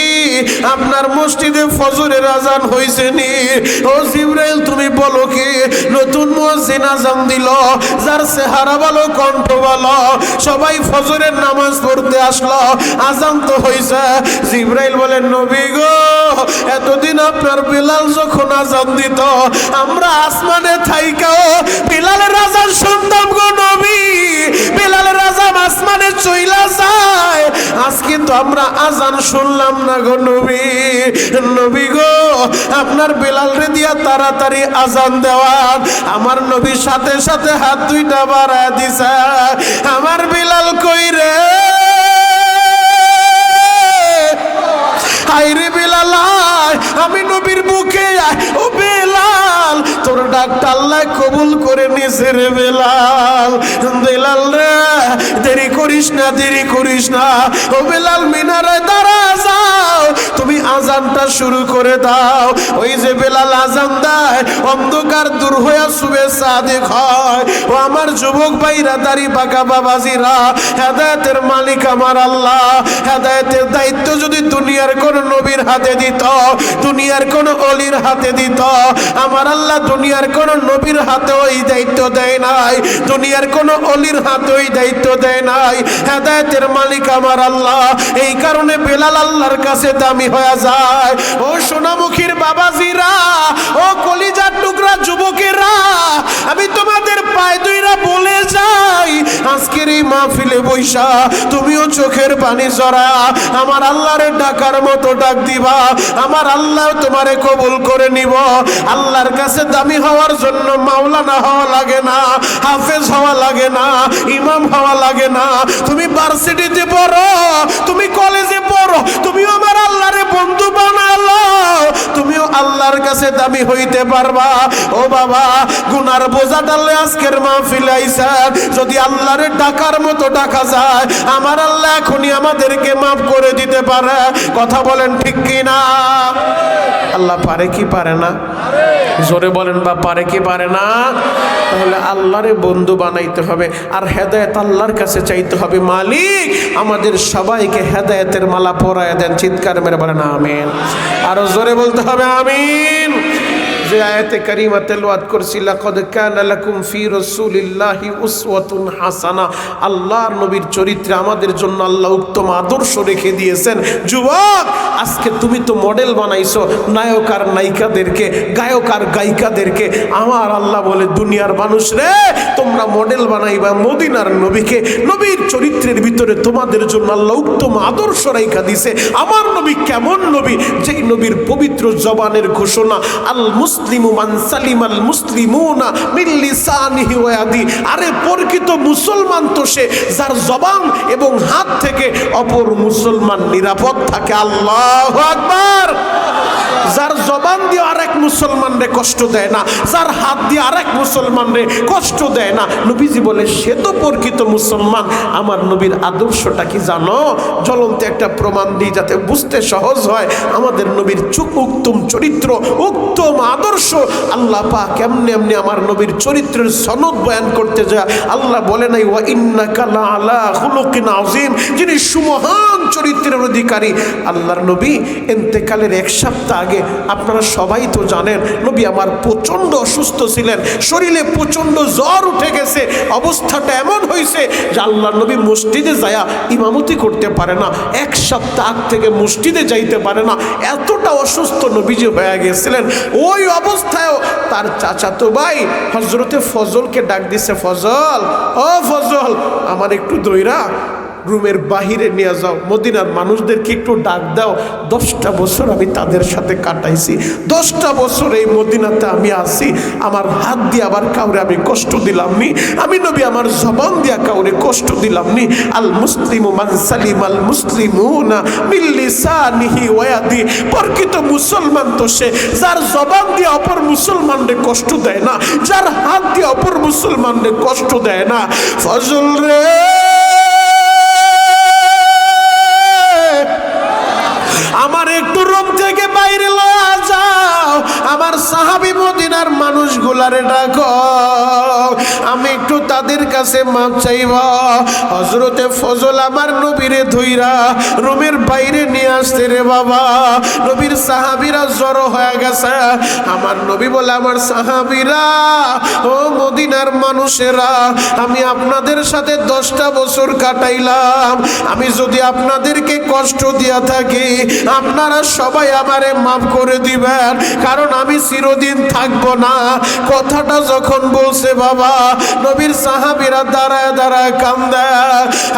আপনার মসজিদে ফজরের আজান হইছে নি? ও জিবরাইল, তুমি বলো কি? নতুন মুয়াজ্জিন আজান দিল, যার চেহারা ভালো, কণ্ঠ ভালো, সবাই ফজরের নামাজ পড়তে আসলো, আজান তো হইছে। জিবরাইল বলেন নবী গো, এতদিন আপনার বেলাল যখন আজান দিত, আমরা আসমানে থাইকাও বেলালের আজান শুনতাম গো নবী। বেলালের আজান আসমানে চইলা যায়, আজকে তো আমরা আজান শুনলাম না গো নবী। নবী গো, আপনার বেলাল রে দিয়া তাড়াতাড়ি আজান দেওয়ার। আমার নবীর সাথে সাথে হাত দুইটা বাড়ায় দিছে। আমার বেলাল কই রে? আইরে বেলাল, আমি নবীর বুকে আয়। ও বেলাল, তোর ডাকটা আল্লাহ কবুল করে নিছে রে বেলাল। বেলাল রে, দেরি করিস না, দেরি করিস না। ও বেলাল, মিনারে দাঁড়া যাও, তুমি আজানটা শুরু করে দাও। ওই যে বেলাল আজান দেয়, অন্ধকার দূর হয়ে শুভে সাদিক হয়। ও আমার যুবক ভাইরা, দাড়ি পাকা বাবাজিরা, হেদায়েতের মালিক আমার আল্লাহ। হেদায়েতের দায়িত্ব যদি দুনিয়ার কোন নবীর হাতে দিত, দুনিয়ার কোন অলির হাতে দিত, আমার আল্লাহ দুনিয়ার কোন নবীর হাতে ওই দায়িত্ব দেয় নাই, দুনিয়ার কোন অলির হাতে ওই দায়িত্ব দেয় নাই। হেদায়েতের মালিক আমার আল্লাহ। এই কারণে বেলাল আল্লাহর কাছে দামি হয়ে যায়। ও সোনামুখীর বাবাজিরা, ও কলিজার টুকরা যুবকেরা, আমি তোমাদের পায়ে দুইরা বলে যাই, আজকের এই মাহফিলে বৈশা তুমিও চোখের পানি জরা আমার আল্লাহরে ডাকার মতো ডাক দিবা। আমার আল্লাহ তোমারে কবুল করে নিব। আল্লাহর কাছে দামি হওয়ার জন্য মাওলানা হওয়া লাগে না, হাফেজ হওয়া লাগে না, ইমাম হওয়া লাগে না। তুমি ভার্সিটিতে পড়ো, তুমি কলেজে পড়ো, তুমিও আমার আল্লাহরে বন্ধু বানালো, তুমিও আল্লাহর কাছে দামি হইতে পারবা। ও বাবা, গুনার বোঝা ডাললে আজকের মাহফিলে আইছেন, যদি আল্লাহরে ডাকার মতো ডাকা যায়, আমার আল্লাহ এখনই আমাদেরকে মাফ করে দিতে পারে। কথা বলেন ঠিক কি না? আল্লাহ পারে কি পারে না? জোরে বলেন, বা পারে কি পারে না? তাহলে আল্লাহরে বন্ধু বানাইতে হবে, আর হেদায়েত আল্লাহর কাছে চাইতে হবে। মালিক আমাদের সবাইকে হেদায়েতের মালা পরায় দেন। চিৎকার মেরে বলেন আমিন। আরো জোরে বলতে হবে আমিন। যে আয়াতে কারিমা তেলাওয়াত করছি, লাকাদ কানা লাকুম ফি রাসূলিল্লাহি উসওয়াতুন হাসানা, আল্লাহর নবীর চরিত্রে আমাদের জন্য আল্লাহ উত্তম আদর্শ রেখে দিয়েছেন। যুবক, আজকে তুমি তো মডেল বানাইছো নায়ক আর নায়িকাদেরকে, গায়ক আর গায়িকাদেরকে। আমার আল্লাহ বলে, দুনিয়ার মানুষ রে, তোমরা মডেল বানাইবা মদিনার নবীকে। নবীর চরিত্রের ভিতরে তোমাদের জন্য আল্লাহ উত্তম আদর্শ রেখা দিয়েছে। আমার নবী কেমন নবী? যেই নবীর পবিত্র জবানের ঘোষণা, আল মুসলিমু মান সালিমাল মুসলিমুনা মিন লিসানিহি ওয়া ইয়াদিহি। আরে প্রকৃত মুসলমান তো সে যার জবান এবং হাত থেকে অপর মুসলমান নিরাপদ থাকে। আল্লাহু আকবার। যার জবান দিয়ে আরেক মুসলমানরে কষ্ট দেয় না, যার হাত দিয়ে আরেক মুসলমানরে কষ্ট দেয় না, নবীজি বলে সে তো প্রকৃত মুসলমান। আমার নবীর আদর্শটা কি জানো? জ্বলন্ত একটা প্রমাণ দিই যাতে বুঝতে সহজ হয়। আমাদের নবীর উত্তম চরিত্র, উত্তম আদর্শ। আল্লাহ পাক কেমনে এমনি আমার নবীর চরিত্রের সনদ বয়ান করতে যায়। আল্লাহ বলে নাই ওয়া ইন্নাকা লাআলা খুলুকিন আযীম, যিনি সুমহান চরিত্রের অধিকারী। আল্লাহর নবী ইন্তেকালের এক সপ্তাহ আগে আপনারা সবাই তো জানেন নবী আমার প্রচন্ড অসুস্থ ছিলেন, শরীরে প্রচন্ড জ্বর উঠে গেছে, অবস্থাটা এমন হয়েছে যে আল্লাহর নবী মসজিদে যায়া ইমামতি করতে পারে না, এক সপ্তাহ আগ থেকে মসজিদে যাইতে পারে না, এতটা অসুস্থ নবীজি হয়ে গেছিলেন। ওই অবস্থায়ও তার চাচাতো ভাই হযরতে ফজলকে ডাক দিছে, ফজল, ও ফজল, আমার একটু দইরা রুমের বাহিরে নিয়ে যাও, মদিনার মানুষদেরকে একটু ডাক দাও। 10টা বছর আমি তাদের সাথে কাটাইছি, 10টা বছর এই মদিনাতে আমি আছি, আমার হাত দিয়ে আবার কাউরে আমি কষ্ট দিলাম নি, আমি নবী আমার জবান দিয়া কাউরে কষ্ট দিলাম নি। আল মুসলিমু মান সালিমাল মুসলিমুনা মিন লিসানিহি ওয়া ইয়াদিহি। প্রকৃত মুসলমান তো সে যার জবান দিয়ে অপর মুসলমানরে কষ্ট দেয় না, যার হাত দিয়ে অপর মুসলমানরে কষ্ট দেয় না। ফজল রে, আমার একটু রুম থেকে বাইরে লয়া যাও, আমার সাহাবী মদিনার মানুষগুলারে ডাকো, আমি একটু তাদের কাছে মাপ চাইব। হযরতে ফজল আমার নবীরে ধইরা রুমের বাইরে নিয়ে আসতে রে বাবা, নবীর সাহাবীরা জড়ো হয়ে গেছে। আমার নবী বলে, আমার সাহাবীরা, ও মদিনার মানুষেরা, আমি আপনাদের সাথে 10টা বছর কাটাইলাম, আমি যদি আপনাদেরকে কষ্ট দিয়া থাকি আপনারা সবাই আমারে মাফ করে দিবেন, কারণ আমি চিরদিন থাকবো না। কথাটা যখন বলছে বাবা, নবীর সাহাবীরা দাঁড়ায় দাঁড়ায় কান্দে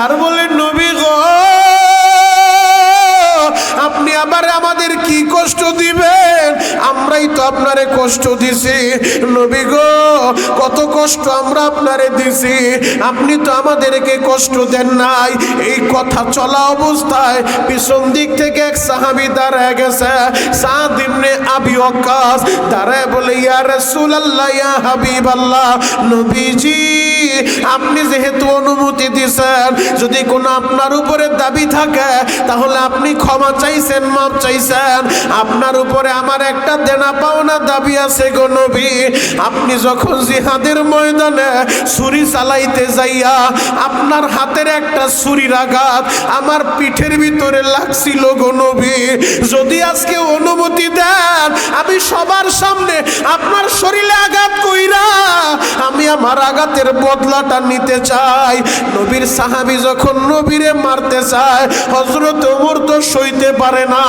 আর বলে, নবী গো, আপনি আবার আমাদের কি কষ্ট দিবেন? আমরাই তো আপনারে কষ্ট দিছি। নবী গো, কত কষ্ট আমরা আপনারে দিছি, আপনি তো আমাদেরকে কষ্ট দেন নাই। এই কথা চলা অবস্থায় পিছন দিক থেকে এক সাহাবী দাঁড়ায় গেছে, সাদ ইবনে আবি ওয়াক্কাস, দাঁড়ায় বলে, ইয়া রাসূলুল্লাহ, ইয়া হাবিবাল্লাহ, নবীজি আপনি যেহেতু অনুমতি দিয়েছেন, যদি কোনো আপনার উপরে দাবি থাকে তাহলে আপনি ক্ষমা চাইছেন, মাপ চাইছেন, আপনার উপরে আমার একটা দেনা পাওনা দাবি আছে গো নবী। আপনি যখন জিহাদের ময়দানে ছুরি চালাইতে যাইয়া আপনার হাতের একটা ছুরির আঘাত আমার পিঠের ভিতরে লাগছিল গো নবী, যদি আজকে অনুমতি দেন আমি সবার সামনে আপনার শরীরে আঘাত কইরা আমি আমার আঘাতের বদলাটা নিতে চাই। নবীর সাহাবী যখন নবীরে মারতে চায়, হযরত ওমর তো সইতে পারে না,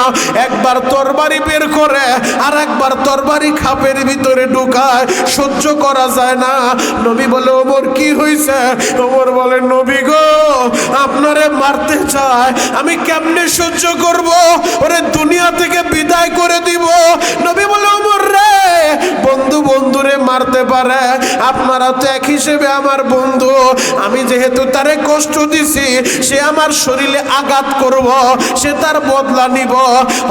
একবার তরবারি বের করে আর একবার তরবারি খাপের ভিতরে ঢুকায়, সহ্য করা যায় না। নবী বলে, ওমর কি হইছে? ওমর বলে, নবী গো, আপনারে মারতে চায়, আমি কেমনে সহ্য করব? ওরে দুনিয়া থেকে বিদায় করে দিব। নবী বলে, ওমর রে, বন্ধু বন্ধুরে মারতে পারে, আপনারা তো এক হিসেবে আমার বন্ধু, আমি যেহেতু তারে কষ্ট দিছি, সে আমার শরীরে আঘাত করব, সে তার বদলা নিব।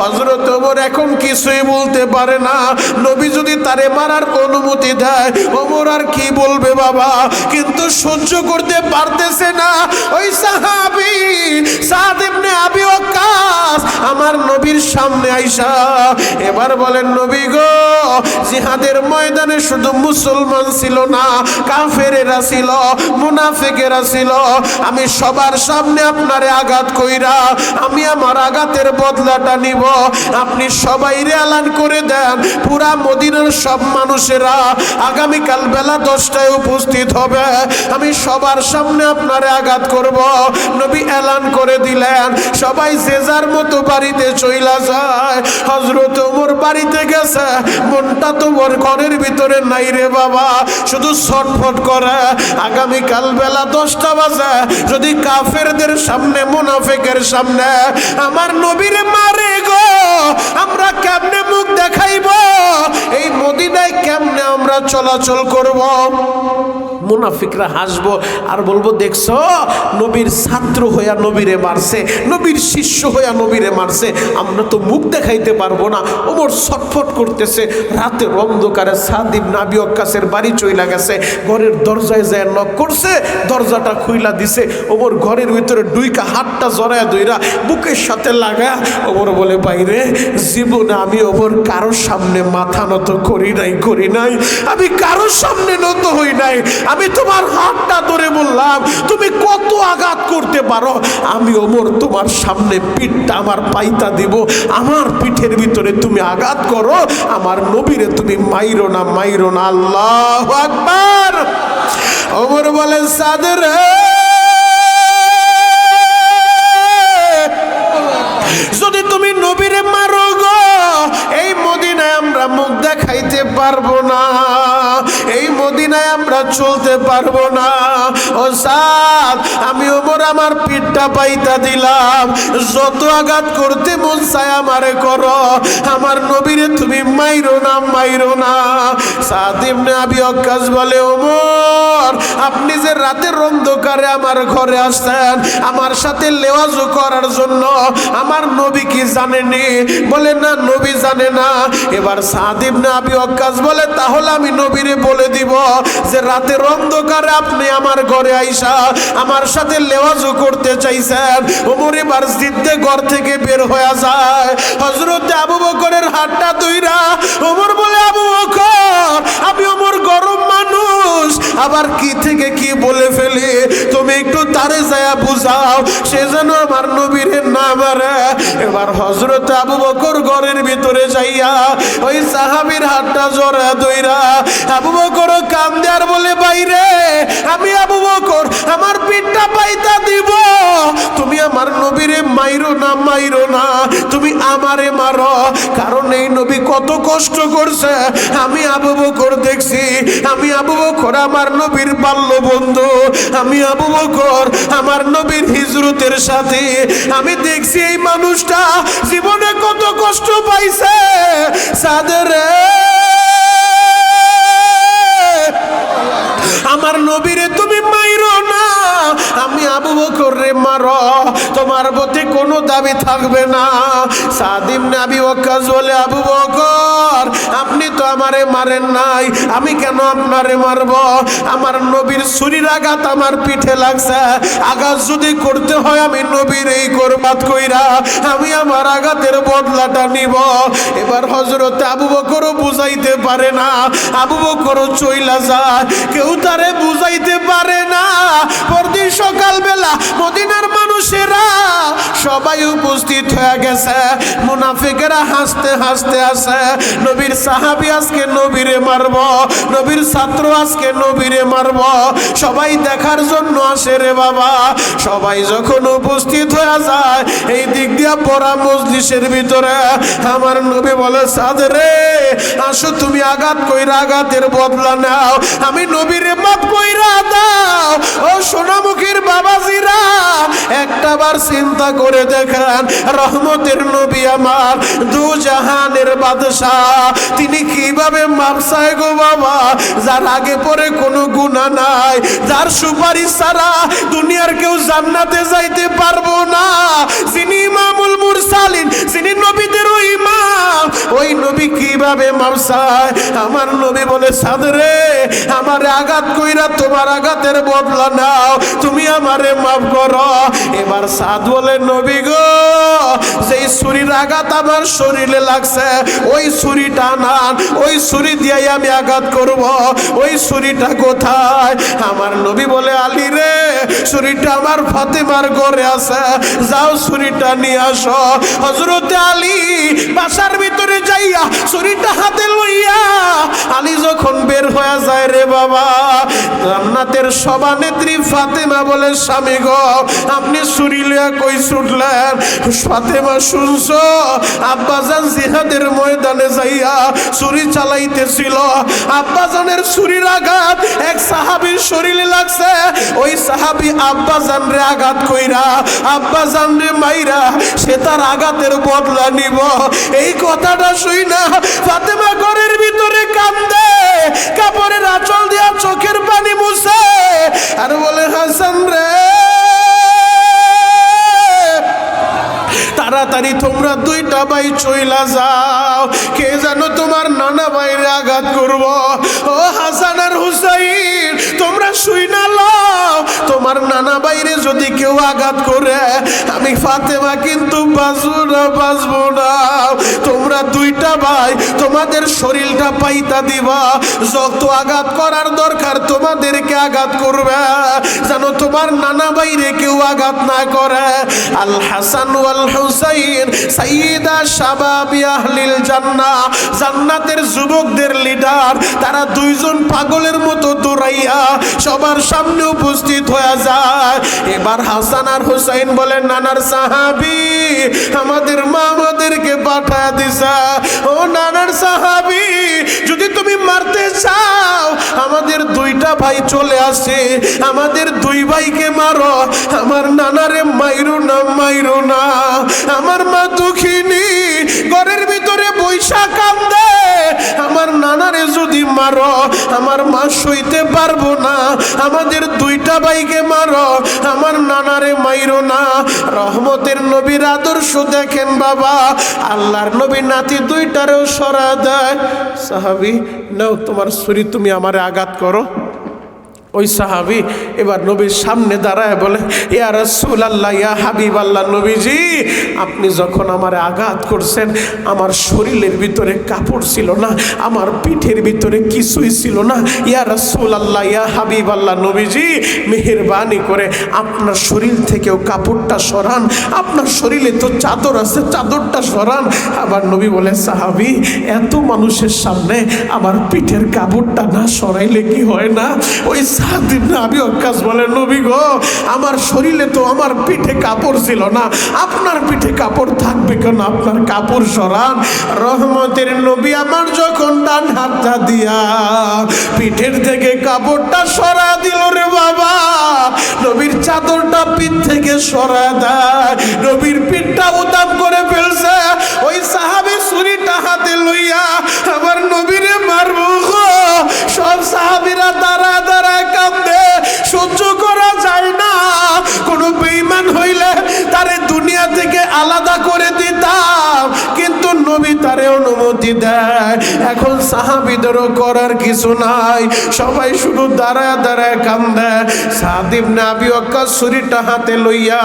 হযরত ওমর এখন কিছুই বলতে পারে না, নবী যদি তারে মারার অনুমতি দেয় ওমর আর কি বলবে বাবা, কিন্তু সহ্য করতে পারতেছে না। ওই সাহাবী সাদ ইবনে আবি ওয়াক্কাস আমার নবীর সামনে আইসা এবার বলেন, নবী গো, জিহাদের ময়দানে শুধু মুসলমান ছিল না, কাফেরেরা ছিল, মুনাফিকেরা ছিল, আমি সবার সামনে আপনারে আঘাত কইরা আমি আমার আঘাতের বদলাটা নিব। আপনি সবাইরে এলান করে দেন, পুরা মদিনার সব মানুষেরা আগামীকাল বেলা 10টায় উপস্থিত হবে, আমি সবার সামনে আপনারে আঘাত করব। নবী এলান করে দিলেন, সবাই যে যার মতো বাড়িতে চইলা যায়। হযরত ওমর বাড়িতে গেছে, মনটা তো তো ঘরের ভিতরে নাই রে বাবা, শুধু ছটফট করে। আগামীকাল বেলা 10টা বাজে যদি কাফেরদের সামনে, মুনাফিকের সামনে আমার নবীরে মারে গো, আমরা কেমনে মুখ দেখাইব? এই মদিনায় কেমনে আমরা চলাচল করব? মুনাফিকরা হাসবো আর বলবো, দেখছো নবীর ছাত্র হইয়া নবীরে মারছে, নবীর শিষ্য হইয়া নবীরে মারছে, আমরা তো মুখ দেখাইতে পারবো না। ওমর ছটফট করতেছে। রাতের অন্ধকারে সাদ ইবনে আবি ওয়াক্কাসের বাড়ি চইলা গেছে, ঘরের দরজায় যায় নক করছে, দরজাটা খুইলা দিছে। ওমর ঘরের ভিতরে ডুইকা হাতটা জড়ায়া ধইরা বুকের সাথে লাগা ওমর বলে, বাইরে জীবনে আমি ওমর কারোর সামনে মাথা নত করি নাই, আমি কারোর সামনে নত হই নাই। আমি তোমার হাতটা ধরে বললাম, তুমি কত আঘাত করতে পারো, আমি ওমর তোমার সামনে পিঠটা আমার পাইতা দিব, আমার পিঠের ভিতরে তুমি আঘাত করো, আমার নবীরে তুমি মাইরো না। আল্লাহু আকবার। ওমর বলে, সাদের যদি তুমি নবীরে মারো গো, এই মদিনায় আমরা মুখ দেখাইতে পারবো না, এই মদিনায় আমরা চলতে পারবো না। ও সাদ, আমি ওমর আমার পিঠটা পাইতা দিলাম, যত আঘাত করতে মন চায় আমারে করো, আমার নবীরে তুমি মাইরো না। সাদ ইবনে আবি ওয়াক্কাস বলে, ওমর আপনি যে রাতের অন্ধকারে আমার ঘরে আসছেন আমার সাথে লেওয়াজু করার জন্য, আমার নবী কি জানেনি? বলে, না, নবী জানে না। এবার সাদ ইবনে আবি ওয়াক্কাস বলে, তাহলে আমি নবীরে বলে দিব যে রাতের অন্ধকারে আপনি আমার ঘরে আইসা আমার সাথে লেওয়াজু করতে চাইছেন। ওমর এবার জিদ্দে ঘর থেকে বের হয়ে যায়। হযরতে আবু বকরের হাতটা ধইরা ওমর বলে, আবু বকর, আমি ওমর গরম মানুষ, আবার কি থেকে কি বলে ফেলি, তুমি একটু তারে যায়া বুঝাও, সে যেন আমার নবীরে না মারে। এবার হযরতে আবু বকর ঘরের ভিতরে যাইয়া ওই সাহাবীর হাতটা জড়া ধইরা আবু বকর কান্দে আর বলে, বাইরে আমি আবু বকর আমার পিঠটা পাইতা দিব, তুমি আমার নবীরে মাইরো না, তুমি আমারে মারো, কারণ এই নবী কত কষ্ট করছে আমি আবু বকর দেখছি, আমি আবু বকর আমার নবীর বাল্য বন্ধু, আমি আবু বকর আমার নবীর হিজরতের সাথে, আমি দেখছি এই মানুষটা জীবনে কত কষ্ট পাইছে। সাদের আমার নবীরে তুমি মাইরো না, আমি আবু বকর রে মারো, তোমার প্রতি কোনো দাবি থাকবে না। সাদ ইবনে আবি ওয়াক্কাস বলে, আবু বকর আপনি তো আমারে মারেন নাই, আমি কেন আপনারে মারব? আমার নবীর ছুরির আঘাত আমার পিঠে লাগছে, আঘাত যদি করতে হয় আমি নবীর এই কুরবাত কইরা আমি আমার আঘাতের বদলাটা নিব। এবার হযরতে আবু বকরও বুঝাইতে পারে না, আবু বকরও চইলা যায়, কেউ তারে বুঝাইতে পারে না। পরদিন সকালবেলা মদিনার মানুষেরা সবাই উপস্থিত হয়ে গেছে, মুনাফিকেরা হাসতে আসে, নবীর সাহাবী আজকে নবীরে মারব, নবীর ছাত্র আজকে নবীরে মারব, সবাই দেখার জন্য আসে রে বাবা। সবাই যখন উপস্থিত হয়ে যায় এই দিক দিয়া পড়া মজলিসের ভিতরে আমার নবী বলে, সাদ রে আসো, তুমি আঘাত কইরা আঘাতের বদলা নাও, আমি নবীরে মাফ কইরা দাও। ও সোনামুখীর বাবাজিরা, একটা বার চিন্তা করে দেখেন, রহমতের নবী আমার দু জাহানের বাদশাহ, তিনি কিভাবে মাপ চায় গো বাবা, যার আগে পরে কোনো গুনাহ নাই, যার সুপারিশ ছাড়া দুনিয়ার কেউ জান্নাতে যাইতে পারবো না, যিনি ইমামুল মুরসালিন, যিনি নবীদের ইমাম, ওই নবী কিভাবে মাপ চায়? আমার নবী বলে, সাদ রে আমারে আঘাত কইরা তোমার আঘাতের বদলা নাও, তুমি আমারে মাফ করো। এবার সাদ বলে, নবী গো, যেই ছুরির আঘাত আমার শরীরে লাগছে ওই ছুরিটা নান, ওই ছুরি দিয়ে আমি আঘাত করব, ওই ছুরিটা কোথায়? আমার নবী বলে, আলী রে, ছুরিটা আমার ফাতেমার ঘরে আছে, যাও ছুরিটা নিয়ে আসো। হযরতে আলী বাসার ভিতরে যাইয়া ছুরিটা হাতে লইয়া আলী যখন বের হয়ে যায় রে বাবা, জান্নাতের সভানেত্রী ফাতেমা বলে, স্বামী গো, আপনি ছুরি লইয়া কই ছুটলেন, ফাতেমা শুনছো আব্বাজান জিহাদের ময়দানে যাইয়া ছুরি চালাইতেছিল, আব্বাজানের ছুরির আঘাত এক সাহাবীর শরীরে লাগছে, ওই সাহাবী আব্বাজানরে আঘাত কইরা আব্বাজানরে মাইরা সে তার আঘাতের বদলা নিব। এই কথাটা শুই না ফাতেমা ঘরের ভিতরে কান্দে, কাপড়ের আঁচল দিয়া চোখের পানি মুছে আর বলে, হাসান রে তাড়াতাড়ি তোমরা দুইটা ভাই চইলা যাও, কে জানো তোমার নানা ভাইরে আঘাত করব। ও হাসান আর হুসাইন তোমরা শুই না লও, তোমার নানা ভাইরে যদি কেউ আঘাত করে আমি ফাতেমা কিন্তু বাঁচবো না। তোমরা দুইটা ভাই তোমাদের শরীরটা পাইতা দিবা, যত আঘাত করার দরকার তোমাদেরকে আঘাত করবে, জানো তোমার নানা ভাইরে কেউ আঘাত না করে। আল হাসান ওয়াল হুসাইন সাইয়্যিদা শাবাবি আহলিল জান্নাহ, জান্নাতের যুবকদের লিডার, তারা দুইজন পাগলের মতো দৌড়াইয়া সবার সামনে উপস্থিত হয়ে যায়। এবার হাসান আর হুসাইন বলেন, নানার সাহাবী আমাদের মা আমাদেরকে পাঠায় দিছা, ও নানার সাহাবী যদি তুমি মারতে চাও আমাদের দুইটা ভাই চলে আসে, আমাদের দুই ভাইকে মারো, আমার নানারে মাইরো না মাইরো না। আমার মা দুঃখিনী ঘরের ভিতরে বৈশা কান্দে, আমার নানারে যদি মারো আমার মা সইতে পারবো না, আমাদের দুইটা ভাইকে মারো, আমার নানারে মাইরো না। রহমতের নবীর আদর্শ দেখেন বাবা, আল্লাহর নবী নাতি দুইটারেও সরা দেয়। সাহাবী নাও তোমার ছুরি তুমি আমারে আঘাত করো। ওই সাহাবী এবার নবীর সামনে দাঁড়ায় বলে, ইয়া রাসূলুল্লাহ ইয়া হাবিবাল্লাহ, নবীজি আপনি যখন আমারে আঘাত করছেন আমার শরীরের ভিতরে কাপড় ছিল না, আমার পিঠের ভিতরে কিছুই ছিল না। ইয়া রাসূলুল্লাহ ইয়া হাবিবাল্লাহ, নবীজি মেহেরবানি করে আপনার শরীর থেকেও কাপড়টা সরান, আপনার শরীরে তো চাদর আছে চাদরটা সরান। আবার নবী বলে, সাহাবী এত মানুষের সামনে আমার পিঠের কাপড়টা না সরাইলে কি হয় না? ওই সাহাবী ওয়াক্কাস বলে, নবী গো আমার শরীরে তো আমার পিঠে কাপড় ছিল না, আপনার পিঠে কাপড় থাকবে কেন? আপনার কাপড় সরান। রহমতের নবী আমার যখন ডান হাতটা দিয়া পিঠের থেকে কাপড়টা সরা দিল রে বাবা, নবীর চাদরটা পিঠ থেকে সরা দেয়, নবীর পিঠটা উতাম করে ফেলছে। ওই সাহাবী ছুরিটা হাতে লইয়া আমার নবীরে মারবো গো, সব সাহাবীরা দাঁড়া দাঁড়া কাঁদে, সহ্য করা যায় না। কোন বেঈমান হইলে তারে দুনিয়া থেকে আলাদা করে দিতাম, কিন্তু নবী তারে অনুমতি দেয়। এখন সাহাবীদেরও করার কিছু নাই, সবাই শুধু দাঁড়ায় দাঁড়ায় কান্দে। সাদ ইবনে আবি ওয়াক্কাস ছুরিটা হাতে লইয়া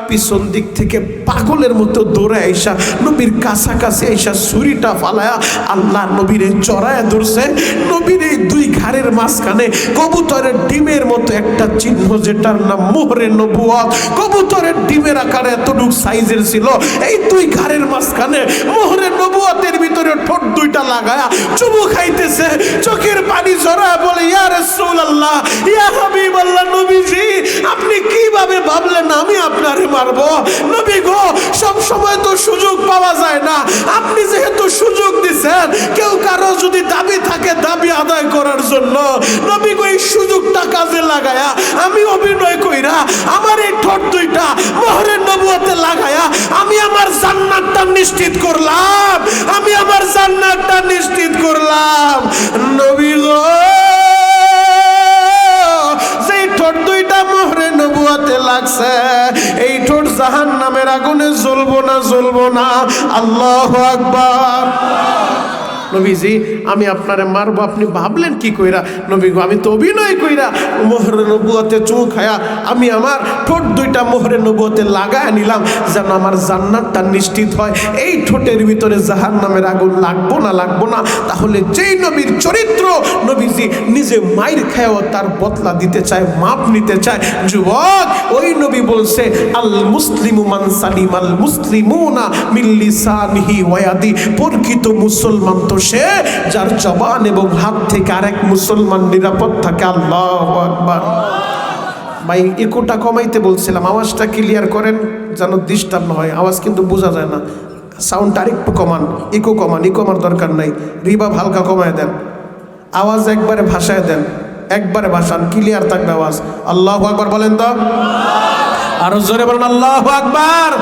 পিছন দিক থেকে পাগলের মতো দৌড়ে আইসা নবীর কাছাকাছি আইসা ছুরিটা ফালায়া আল্লাহ নবীরে চড়ায় ধরছে। নবীর এই দুই ঘাড়ের মাঝখানে কবুতরের ডিমের মতো একটা চিহ্ন, যেটার নাম মোহরে নবুয়ত। কবুতরের ডিমের আকারে এতটুকু সাইজের ছিল। এই দুই ঘাড়ের মাঝখানে মোহরে নবুয়তের ভিতরে ঠোঁট দুইটা লাগায়া চুমু খাইতেছে, চোখের পানি ঝরায় বলে, ইয়া রাসূলুল্লাহ ইয়া হাবিবাল্লাহ, নবীজি আপনি কিভাবে ভাবলেন আমি আপনারে মারবো? নবী গো সব সময় তো সুযোগ পাওয়া যায় না, আপনি যেহেতু সুযোগ দিচ্ছেন, কেউ কারো যদি দাবি থাকে দাবি আদায় করার জন্য, নবী গো এই সুযোগটা কাজে লাগায়া আমি অভিনয় কইরা আমার এই ঠোঁট দুইটা মোহরে নবুয়তে লাগায়া আমি আমার জান্নাতটা নিশ্চিত করলাম, আমি আমার জান্নাতটা নিশ্চিত করলাম। নবী গো যেই ঠোঁট দুইটা মোহরে নবুয়তে লাগছে, এই ঠোঁট জাহান্নামের আগুনে জ্বলবো না জ্বলবো না। আল্লাহু আকবার। নবীজি আমি আপনারে মারবো, আপনি ভাবলেন কি কইরা? নবী গো আমি তো অভিনয় কইরা মোহরে নবুয়তে চুমু খায়া আমি আমার ঠোঁট দুইটা মোহরে নবুয়তে লাগায় নিলাম যেন আমার জান্নাতটা নিশ্চিত হয়। এই ঠোঁটের ভিতরে জাহান্নামের আগুন লাগবো না লাগবো না। তাহলে যেই নবীর চরিত্র, নবীজি নিজে মাইর খায়ও তার বদলা দিতে চায়, মাপ নিতে চায়। যুবক ওই নবী বলছে, আল মুসলিমু মান সালিম আল মুসলিমুনা মিন লিসানিহি ওয়া ইয়াদি, প্রকৃত মুসলমান তো সে যার জবান এবং হাত থেকে আরেক মুসলমান নিরাপদ থাকে। আল্লাহু আকবার। ভাই ইকোটা কমাইতে বলছিলাম, আওয়াজটা ক্লিয়ার করেন যেন ডিস্টার্ব না হয়, আওয়াজ কিন্তু বোঝা যায় না। সাউন্ডটা আরেকটু কমান, ইকো আমার দরকার নাই, রিভাব হালকা কমায় দেন, আওয়াজ একবারে ভাষায় দেন, একবারে ভাষান, ক্লিয়ার থাকবে আওয়াজ। আল্লাহু আকবার বলেন তো, আরো জোরে বলেন আল্লাহু আকবার।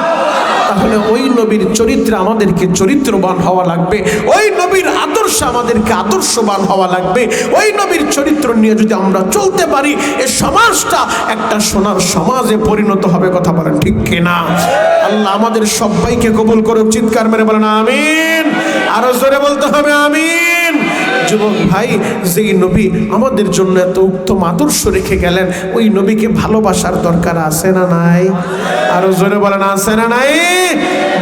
তাহলে ওই নবীর চরিত্রে আমাদেরকে চরিত্রবান হওয়া লাগবে, ওই নবীর আদর্শ আমাদেরকে আদর্শবান হওয়া লাগবে। ওই নবীর চরিত্র নিয়ে যদি আমরা চলতে পারি, এই সমাজটা একটা সোনার সমাজে পরিণত হবে। কথা বলেন ঠিক কিনা? আল্লাহ আমাদের সবাইকে কবুল করুক। চিৎকার মেরে বলেন আমিন। আরো জোরে বলতে হবে আমিন। যুবক ভাই, যেই নবী আমাদের জন্য এত উত্তম আদর্শ রেখে গেলেন, ওই নবীকে ভালোবাসার দরকার আছে না নাই? আরো জোরে বলেন আছে না নাই?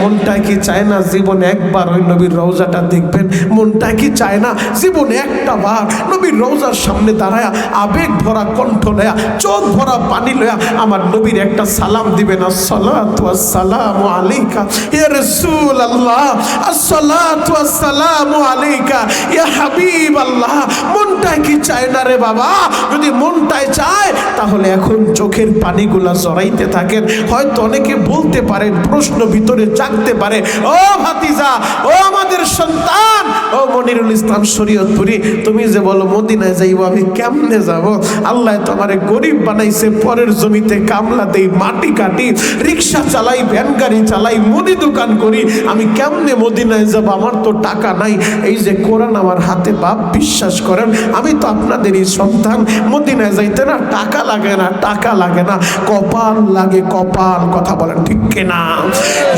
মনটা কি চায় না জীবনে একবার ওই নবীর রওজাটা দেখবেন? মনটা কি চায় না জীবনে একটা বার নবীর রওজার সামনে দাঁড়ায়া আবেগ ভরা কণ্ঠ লয়া, চোখ ভরা পানি লয়া আমার নবীর একটা সালাম দিবেন, আসসালাতু ওয়াসসালামু আলাইকা ইয়া রাসূলুল্লাহ, আসসালাতু ওয়াসসালামু আলাইকা ইয়া হাবিবাল্লাহ। মনটাই কি চায় না রে বাবা? যদি মনটাই চায় তাহলে এখন চোখের পানিগুলা জড়াইতে থাকেন। হয়তো অনেকে বলতে পারেন, প্রশ্ন ভিতরে জাগতে পারে, ও ভাতিজা, ও আমাদের সন্তান, ও মনিরুল ইসলাম শরীয়তপুরি, তুমি যে বলো মদিনায় যাইবো, আমি কেমনে যাব? আল্লাহ তোমারে গরিব বানাইছে, পরের জমিতে কামলা দেই, মাটি কাটি, রিক্সা চালাই, ভ্যান গাড়ি চালাই, মুদি দোকান করি, আমি কেমনে মদিনায় যাব? আমার তো টাকা নাই। এই যে কোরআন আমার হাতে, বাপ বিশ্বাস করেন, আমি তো আপনাদেরই সন্তান। মদিনায় যাইতে না টাকা লাগে না, টাকা লাগে না, কপাল লাগে, কপাল। কথা বলেন ঠিক কিনা?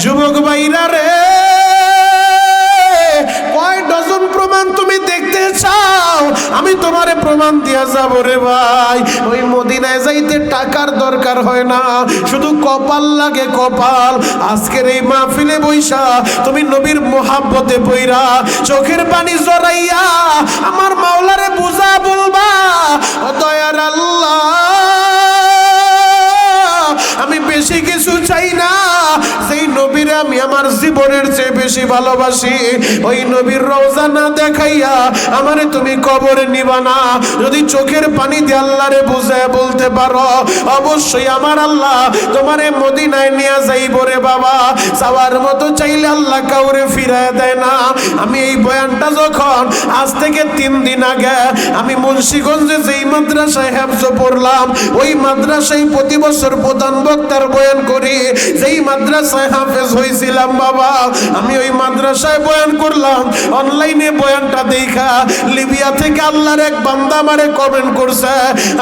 যুবক ভাইরা রে, কয় ডজন প্রমাণ তুমি দেখতে চাও? আমি তোমারে প্রমাণ দিয়া যাব রে ভাই। ওই মদিনায় যাইতে টাকার দরকার হয় না, শুধু কপাল লাগে, কপাল। আজকের এই মাহফিলে বইসা তুমি নবীর মোহাব্বতে পইরা চোখের পানি জড়াইয়া আমার মাওলারে বুঝা বলবা, ও দয়ার আল্লাহ, আমি বেশি কিছু চাই না, সেই নবীর আমি আমার জীবনের চেয়ে বেশি ভালোবাসি। ওই নবীর রওজা না দেখাইয়া আমারে তুমি কবরে নিবা না। যদি চোখের পানি দিয়ে আল্লাহরে বুঝায় বলতে পারো, অবশ্যই আমার আল্লাহ তোমারে মদিনায় নিয়ে যাইব রে বাবা। যাওয়ার মতো চাইলে আল্লাহ কাউরে ফিরায় দেয় না। আমি এই বয়ানটা যখন আজ থেকে 3 দিন আগে আমি মুন্সিগঞ্জে যেই মাদ্রাসায় হেফজ পড়লাম, ওই মাদ্রাসায় প্রতি বছর প্রধান বক্তার বয়ান করি, যেই মাদ্রাসায় হাফেজ হয়েছিলাম বাবা, আমি ওই মাদ্রাসায় বয়ান করলাম। অনলাইনে বয়ানটা দেখা লিবিয়া থেকে আল্লাহর এক বান্দা আমারে কমেন্ট করছে,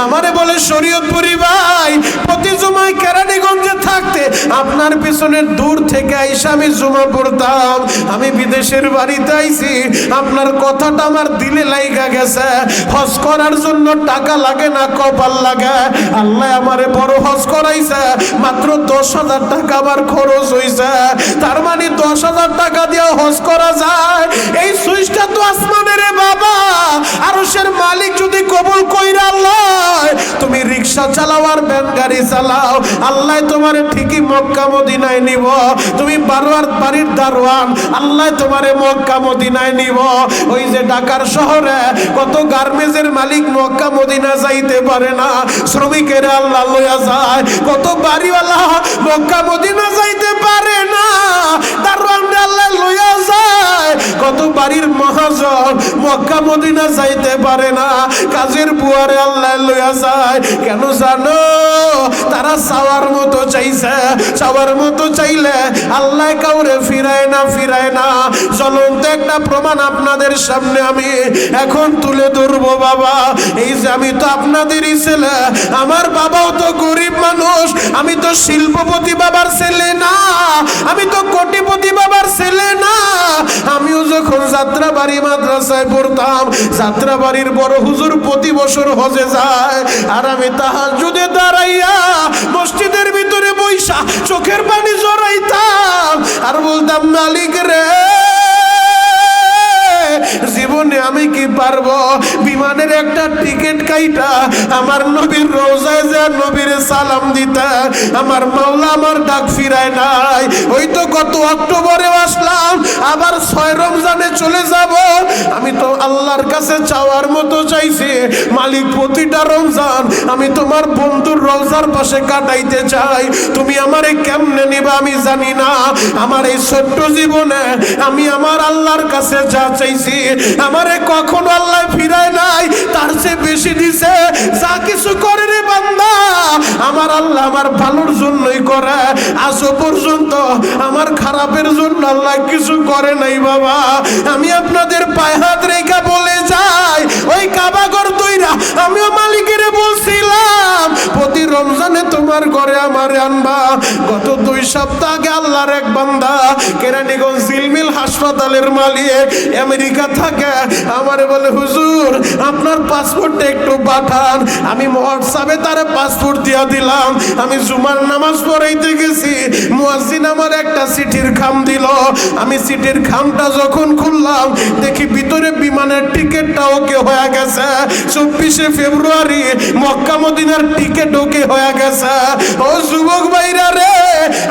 আমারে বলে শরীয়তপুরি ভাই, প্রতি জুমায় কেরানীগঞ্জে থাকতে আপনার পিছনে দূর থেকে আইসা আমি জুমা পড়তাম। আমি বিদেশের বাড়িতে আইছি, আপনার কথাটা আমার দিলে লাইগা গেছে। হজ করার জন্য টাকা লাগে না, কপাল লাগে। আল্লাহ আমারে বড় হজ করাইছে, মাত্র 10,000 টাকা আমার খরচ হইছে। তার মানে 10,000 টাকা দিয়ে হজ করা যায়? এই সুইচটা তো আসমানের রে বাবা। আরশের মালিক যদি কবুল কইরা আল্লাহ, তুমি রিকশা চালাও আর ভ্যান গাড়ি চালাও, আল্লাহ তোমারে ঠিকই মক্কা মদিনায় নিব। তুমি বারোয়ার বাড়ির দারোয়ান, আল্লাহ তোমারে মক্কা মদিনায় নিব। ওই যে ঢাকার শহরে কত গার্মেন্টসের মালিক মক্কা মদিনা যাইতে পারে না, শ্রমিকের আল্লাহ লইয়া যায়। কত বাড়িওয়ালা মক্কা মদিনা যাইতে পারে না, দারোয়ান আল্লাহ লইয়া যায়। কত বাড়ির মহাজন মক্কা মদিনা যাইতে পারে না, কাজের বুয়ারে আল্লাহ লইয়া যায়। কেন জানো? তারা চাওয়ার মতো চাইছে। চাওয়ার মতো চাইলে আল্লাহ কাউরে ফিরায় না, ফিরায় না। জ্বলন্ত একটা প্রমাণ আপনাদের সামনে আমি এখন তুলে ধরবো বাবা। এই যে আমি তো আপনাদেরই ছেলে, আমার বাবাও তো গরিব মানুষ, আমি তো শিল্পপতি বাবার ছেলে না, আমি তো কোটিপতি বাবার ছেলে না। আমিও যখন যাত্রাবাড়ি মাদ্রাসায় পড়তাম, যাত্রাবাড়ির বড় হুজুর প্রতি বছর হজে যায়, আর আমি তাহাজ্জুদে দাঁড়াইয়া মসজিদের ভিতরে বইসা চোখের পানি জড়াইতাম আর বলতাম, মালিক রে, জীবন জীবনে আমি কি পারবো বিমানের একটা টিকিট কাইটা আমার নবীর রওজায় যা নবীর সালাম দিতে? আমার মাওলা আমার ডাক ফিরায় নাই। ওই তো গত অক্টোবরে আসলাম, আবার 6 রমজানে চলে যাব। আমি তো আল্লাহর কাছে চাওয়ার মতো চাইছি, মালিক প্রতিটা রমজান আমি তোমার বন্ধুর রওজার পাশে কাটাইতে চাই। তুমি আমারে কেমনে নিবা আমি জানি না। আমার এই ছোট্ট জীবনে আমি আমার আল্লাহর কাছে যা চাইছি আমারে কখনো আল্লাহ ফিরায় নাই, তার চেয়ে বেশি দিছে। যা কিছু করে রে বান্দা আমার আল্লাহ আমার ভালোর জন্যই করে। আজও পর্যন্ত আমার খারাপের জন্য আল্লাহ কিছু করে নাই বাবা। আমি আপনাদের পায়ে হাত রেখা বলে যাই, ওই কাবাগর তৈরা আমিও মালিকের বলছিলাম প্রতি রমজানে তোমার ঘরে আমারে আনবা। গত 2 সপ্তাহ আগে আল্লাহর এক বান্দা কেরানীগঞ্জ জিলমিল হাসপাতালের মালিক আমেরিকা থাকে আমারে বলে, হুজুর আপনার পাসপোর্টটা একটু পাঠান। আমি হোয়াটসঅ্যাপে তার পাসপোর্ট দিয়া দিলাম। আমি জুমার নামাজ পড়াইতে গেছি, মুয়াজ্জিন আমার একটা চিঠির খাম দিল। আমি চিঠির খামটা যখন খুললাম দেখি ভিতরে বিমানের টিকিটটা ওকে হয়ে গেছে। 24শে ফেব্রুয়ারি মক্কা মদিনার টিকিট ওকে হয়ে গেছে। ও যুবক ভাইরা রে,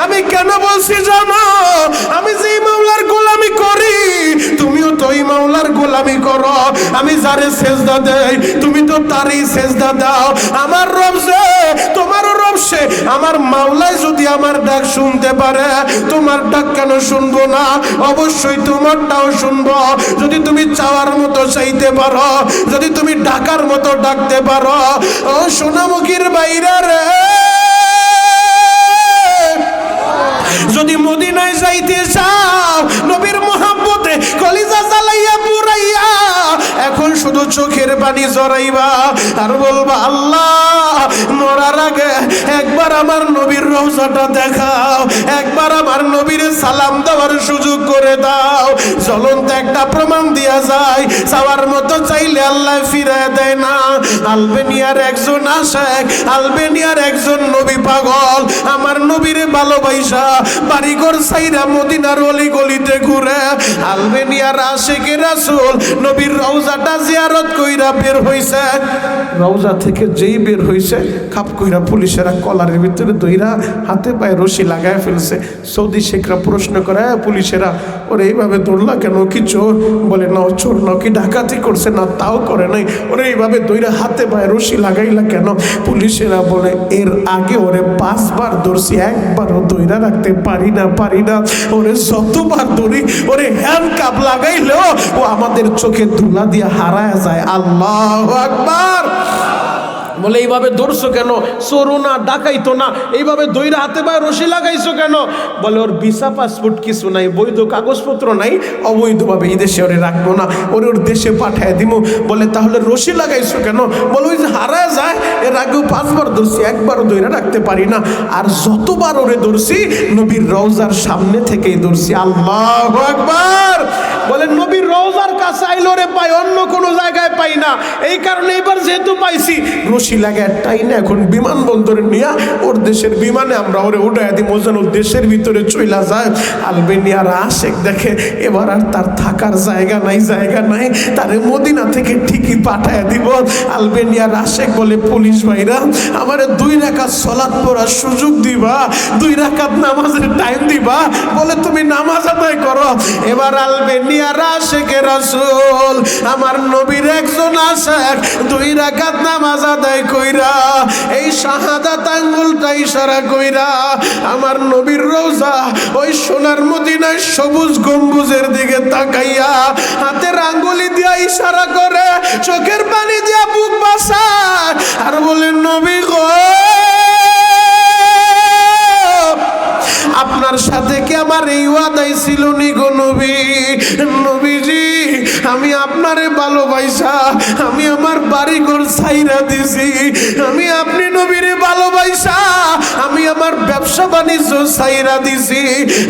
আমি কেন বলছি জানো? আমি যেই মাওলার গোলামি করি তুমিও তো ওই মাওলার গোলামি করো। আমি যারে সেজদা দেই তুমি তো তারই সেজদা দাও। আমার রব সে তোমারও রব সে। আমার মাওলাই যদি আমার ডাক শুনতে পারে তোমার ডাক কেন শুনবো না? অবশ্যই তোমারটাও শুনবো। যদি তুমি চাওয়ার মতো চাইতে পারো, যদি তুমি ডাকার মতো ডাকতে পারো। ও সোনামুখীর বাইরে রে, যদি মদিনায় যাইতে চাও নবীর মোহাব্বতে কলিজা জ্বালাইয়া পুরাইয়া এখন শুধু চোখের পানি জড়াইবা আর বলবা, আল্লাহ মরার আগে একবার আমার নবীর রওজাটা দেখাও, একবার আমার নবীর সালাম দেওয়ার সুযোগ করে দাও। জ্বলন্ত একটা প্রমাণ দিয়া যায়, চাওয়ার মতো চাইলে আল্লাহ ফিরায় দেয় না। আলবেনিয়ার একজন আশেক, আলবেনিয়ার একজন নবী পাগল আমার নবীরে ভালোবাসা বাড়িঘর সাইরা মদিনার অলি গলিতে ঘুরে আলবেনিয়ার আশেকে রাসূল নবীর রওজাটা জিয়ারত কইরা বের হইছে। রওজা থেকে যেই বের হইছে খাপ কইরা পুলিশেরা কলারের ভিতরে দইরা হাতে পায়ে রশি লাগায় ফেলছে। সৌদি শেখরা প্রশ্ন করে, পুলিশেরা ওরে এইভাবে দৌড়লা কেন? কি চোর? বলে না, চোর না, কি ডাকাতি করছে? না, তাও করে নাই। ওরে এইভাবে দইরা হাতে পায়ে রশি লাগাইলা কেন? পুলিশেরা বলে, এর আগে ওরে 5 বার ধরছি, একবারও দইরা রাখতে পারি না। ওরে যতবার ধরি ওরে হ্যান্ড কাপ লাগাইলো ও আমাদের চোখে ধুলা দিয়ে হারায় যায়। আল্লাহু আকবার। বলে এইভাবে ধরছো কেন? চোরও না, ডাকাইতো না, এইভাবে দইরা হাতে পায়ে রশি লাগাইছো কেন? বলে ওর ভিসা পাসপোর্ট কিছু নাই, বৈধ কাগজপত্র নাই, অবৈধভাবে এই দেশে ওরে রাখবো না, ওর দেশে পাঠায় দিব। বলে তাহলে রশি লাগাইছো কেন? বলে ওই যে হারায় যায়, এর আগেও 5 বার ধরছি, একবারও দইরা রাখতে পারি না। আর যতবার ওরে ধরছি নবীর রওজার সামনে থেকেই ধরছি। আল্লাহু আকবার। বলে নবীর রওজার কাছে আইলো রে পাই, অন্য কোনো জায়গায় পাই না। এই কারণে এবার যেহেতু পাইছি রশি লাগায় টাইনা এখন বিমানবন্দরে নিয়ে ওর দেশের বিমানে আমরা ওরে উঠাই দিই, যেন দেশের ভিতরে চইলা যায়। আলবেনিয়ার আশেক দেখে এবার আর তার থাকার জায়গা নাই, তারে মদিনা থেকে ঠিকই পাঠায় দিব। আলবেনিয়ার আশেক বলে, পুলিশ ভাইরা আমারে 2 রাকাত সালাত পড়ার সুযোগ দিবা, 2 রাকাত নামাজের টাইম দিবা। বলে তুমি নামাজ আদায় করো। এবার আলবেনিয়ার আশেকে রাসূল আমার নবীর একজন আশেক 2 রাকাত নামাজ আদায় কইরা এই শাহাদাত আঙ্গুলটা ইশারা কইরা আমার নবীর রওজা ওই সোনার মদিনার সবুজ গম্বুজের দিকে তাকাইয়া হাতের আঙ্গুলি দিয়া ইশারা করে, চোখের পানি দিয়া বুক বাসায় আর বলে, নবী গো আপনার সাথে কি আমার এই ওয়াদাই ছিল নি গো নবী? নবীজি আমি আপনারে ভালোবাসা আমি আমার বাড়ি ঘর ছাইরা দিছি, আমি আপনি নবীরে ভালোবাসা আমি আমার ব্যবসা বাণিজ্য ছাইরা দিছি,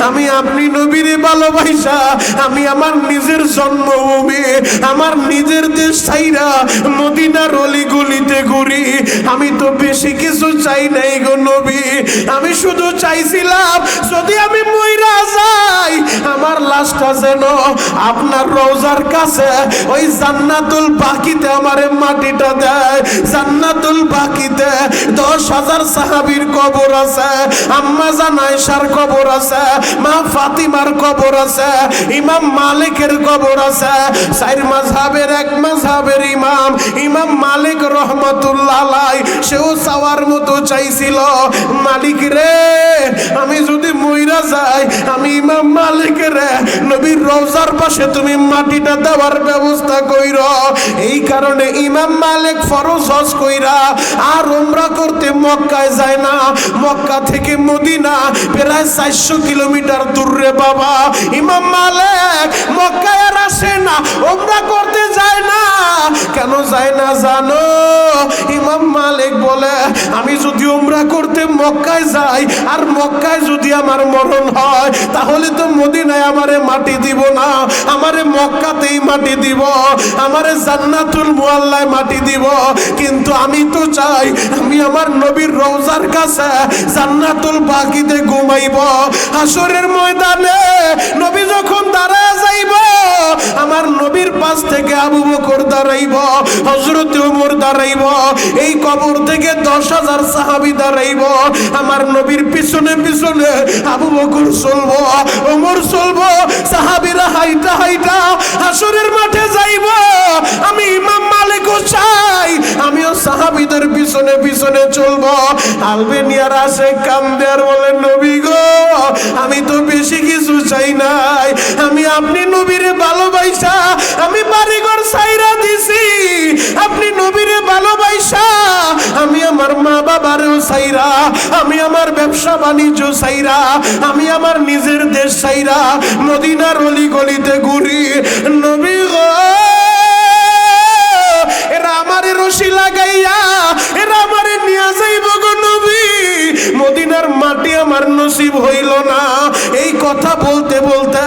আমি আপনি নবীরে ভালোবাসা আমি আমার নিজের জন্মভূমি আমার নিজের দেশ ছাইরা মদিনার অলিগলিতে ঘুরি। আমি তো বেশি কিছু চাই নাই গো নবী, আমি শুধু চাইছিলাম যদি আমি মইরা যাই আমার লাশটা যেন আপনার রওজার কাছে ওই জান্নাতুল বাকিতে আমারে মাটিটা দেয়। জান্নাতুল বাকিতে 10,000 সাহাবীর কবর আছে, আম্মা জান আয়েশার কবর আছে, মা ফাতিমার কবর আছে, ইমাম মালিকের কবর আছে। চার মাযহাবের এক মাযহাবের ইমাম ইমাম মালিক রহমাতুল্লাহ আলাইহি সেও চাওয়ার মতো চাইছিল, মালিক রে আমি যদি মইরা যাই আমি ইমাম মালিক রে নবীর রওজার পাশে তুমি মাটিটা দেওয়ার ব্যবস্থা কইরো। এই কারণে ইমাম মালিক ফরজ হজ কইরা আর উমরা করতে মক্কায় যায় না। মক্কা থেকে মদিনা প্রায় 400 কিলোমিটার দূরে বাবা। ইমাম মালিক মক্কায় আর আসে না, উমরা করতে যায় না। কেন যায় না জানো? ইমাম মালিক বলে আমি যদি উমরা করতে মক্কায় যাই আর মক্কায় যদি আমার মরণ হয় তাহলে তো মদিনায় আমারে মাটি দিব না, আমারে মক্কাতেই মাটি দিব, আমারে জান্নাতুল মুআল্লায় মাটি দিব। কিন্তু আমি তো চাই আমি আমার নবীর রওজার কাছে জান্নাতুল বাকিতে ঘুমাইব। হাসরের ময়দানে নবী যখন দাঁড়ায় যাইব আমার নবীর পাশ থেকে আবু বকর দাঁড়াইব, হযরত ওমর দাঁড়াইব, এই কবর থেকে 10,000 সাহাবী দাঁড়াইব। আমার নবীর পিছনে পিছনে আবু বকর চলবো, ওমর চলবো, সাহাবীরা হাইটা হাইটা হাসরের মাঠে যাইব। আমি ইমাম মালিকও চাই আমিও সাহাবীদের পিছনে পিছনে চলবো। আলবেনিয়ার আসে কান্দে আর বলে নবী গো আমি তো বেশি কিছু চাই নাই, আমি আপনি নবীরে ভালোবাসা আমি বাড়িঘর ছাইরা দিছি, আপনি নবীরে ভালোবাসা আমি আমার মা বাবারেও ছাইরা, আমি আমার ব্যবসা বাণিজ্য ছাইরা, আমি আমার নিজের দেশ ছাইরা মদিনার অলিগলিতে ঘুরি। নবী গো এরা আমারে রশি লাগাইয়া এরা আমারে নিয়ে যাইব গো নবী, মদিনার মাটি আমার নসিব হইল না। এই কথা বলতে বলতে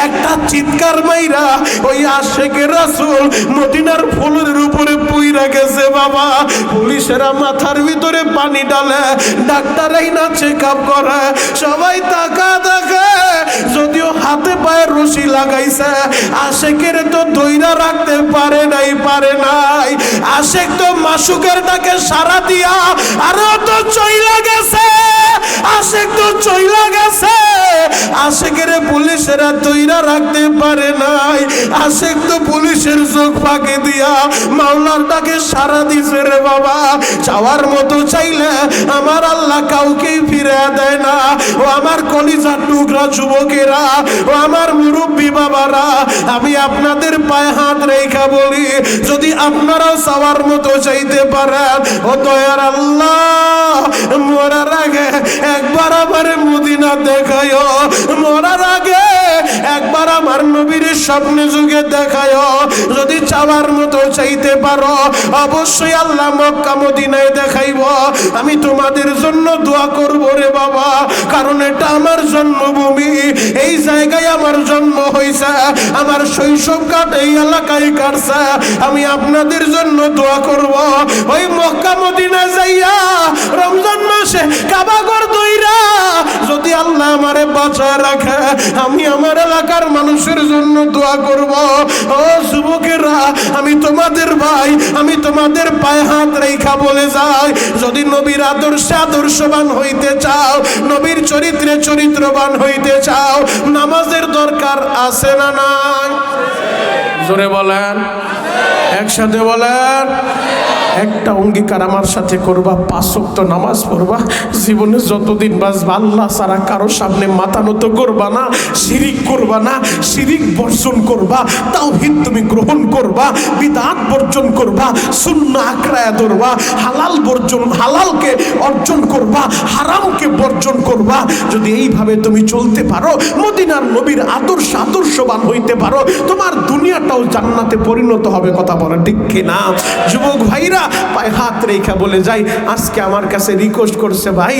একটা চিৎকার মাইরা ওই আশেকের রাসূল মদিনার ফুলের উপরে পুইরা গেছে বাবা। পুলিশেরা মাথার ভিতরে পানি ডালে, ডাক্তারই না চেক আপ করে, সবাই তাকা দেখে। যদিও হাতে পায়ে রশি লাগাইছে আশেকের তো ধইরা রাখতে পারে নাই। আশেক তো মাসুকের ডাকে সারা দিয়া আরো তো চইলা গেছে, আশেক তো চইলা গেছে। আশেকের পুলিশেরা ধইরা রাখতে পারে নাই, আশেক তো পুলিশের চোখ ফাঁকি দিয়া মাওলার ডাকে সারা দিছে রে বাবা। চাওয়ার মতো চাইলে আমার আল্লাহ কাউকেই ফিরে দেয় না। ও আমার কলিজার টুকরা যুবকেরা, ও আমার মুরব্বী বাবারা, আমি আপনাদের পায়ে হাত রেখা বলি যদি আপনারাও চাওয়ার মতো চাইতে পারেন ও দয়ার আল্লাহ মরার আগে একবার আমার মদিনা দেখায়ো, মরার আগে একবার আমার নবীর স্বপ্নে যুগে দেখায়ো। যদি চাওয়ার মতো চাইতে পারো অবশ্যই আল্লাহ মক্কা মদিনায় দেখাইব। আমি তোমাদের জন্য দোয়া করব রে বাবা, কারণ এটা আমার জন্মভূমি, এই জায়গায় আমার জন্ম হইছে, আমার শৈশব কাট এই এলাকায় কাটছে। আমি আপনাদের জন্য দোয়া করব ওই মক্কা মদিনা যাইয়া রমজান মাসে কাবা ঘর দইরা যদি আল্লাহ আমারে বাঁচায় রাখে আমি আমার এলাকার মানুষের জন্য দোয়া করব। ও যুবকেরা আমি তোমাদের ভাই, আমি তোমাদের পায়ে হাত রেখা বলে যাই যদি নবীর আদর্শে আদর্শবান হইতে চাও, নবীর চরিত্রে চরিত্রবান হইতে চাও, নামাজের দরকার আছে না নাই? জোরে বলেন, একসাথে বলেন। একটা অঙ্গীকার আমার সাথে করবা, 5 ওয়াক্ত নামাজ পড়বা, জীবনে যতদিন বাঁচবা আল্লাহ ছাড়া কারো সামনে মাথা নত করবা না, শিরিক করবা না, শিরিক বর্জন করবা, তাওহীদ তুমি গ্রহণ করবা, বিদআত বর্জন করবা, সুন্নাহ আঁকড়ায়া ধরবা, হালাল বর্জন হালালকে অর্জন করবা, হারামকে বর্জন করবা। যদি এইভাবে তুমি চলতে পারো, মদিনার নবীর আদর্শবান হইতে পারো, তোমার দুনিয়াটাও জান্নাতে পরিণত হবে। কথা বলেন ঠিক কিনা যুবক ভাইরা? দিয়া পায়ে হাত রেখা বলে যাই, আজকে আমার কাছে রিকোয়েস্ট করছে ভাই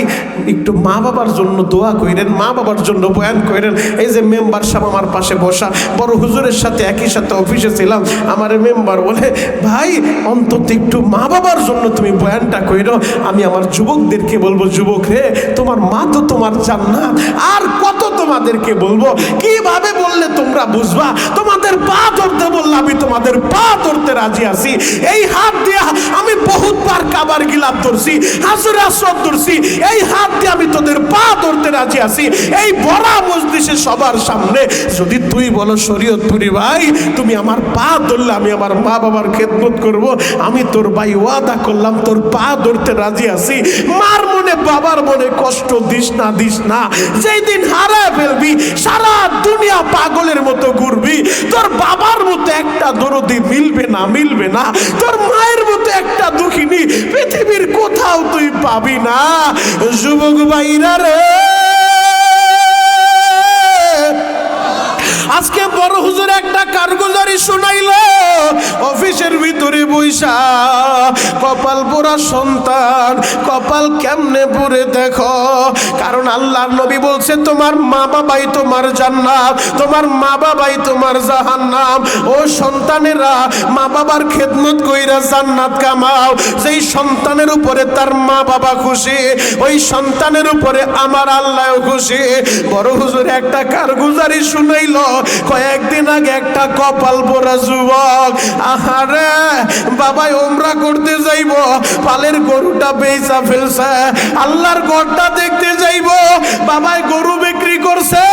একটু মা বাবার জন্য দোয়া কইরেন, মা বাবার জন্য বয়ান কইরেন। এই যে মেম্বার সাহেব আমার পাশে বসা, বড় হুজুরের সাথে একই সাথে অফিসে ছিলাম, আমার মেম্বার বলে ভাই অন্তত একটু মা বাবার জন্য তুমি বয়ানটা কইরো। আমি আমার যুবকদেরকে বলবো, যুবক রে তোমার মা তো তোমার জান্নাত, আর কত তোমাদেরকে বলবো, কিভাবে বললে তোমরা বুঝবা? তোমাদের পা ধরতে বললে আমি তোমাদের পা ধরতে রাজি আছি। এই হাত দিয়া আমি বহুতবার কাবার গিলাপ ধরছি, হাজুর আসর ধরছি, এই হাত দিয়ে আমি তোদের পা ধরতে রাজি আছি। এই বড় মজলিসে সবার সামনে যদি তুই বলো শরীয়তপুরি ভাই তুমি আমার পা ধরলে আমি আমার মা বাবার খেদমত করব, আমি তোর ভাই ওয়াদা করলাম তোর পা ধরতে রাজি আছি। মার মনে বাবার মনে কষ্ট দিস না, দিস না। যেই দিন হারায় ফেলবি সারা দুনিয়া পাগলের মতো ঘুরবি, তোর বাবার মতো একটা দরদি মিলবে না, মিলবে না। তোর মায়ের মতো একটা দুঃখিনী পৃথিবীর কোথাও তুই পাবি না। যুবক ভাইরা রে, আজকে বড় হুজুর একটা কারগুজারি শোনাইলো অফিসের ভিতরে বইসা, কপাল পোড়া সন্তান, কপাল কেমনে পড়ে দেখো। কারণ আল্লাহর নবী বলছে তোমার মা বাবাই তোমার জান্নাত, তোমার মা বাবাই তোমার জাহান্নাম। ও সন্তানেরা মা বাবার খেদমত কইরা জান্নাত কামাও। যেই সন্তানের উপরে তার মা বাবা খুশি, ওই সন্তানের উপরে আমার আল্লাহও খুশি। বড় হুজুর একটা কারগুজারি শুনাইলো, কয়েকদিন আগে একটা কপাল পোড়া যুবক, আহারে বাবা উমরা করতে যাইব, পালের গরুটা বেচা ফেলছে, আল্লাহর ঘরটা দেখতে যাইব, বাবাই গরু বিক্রি করছে।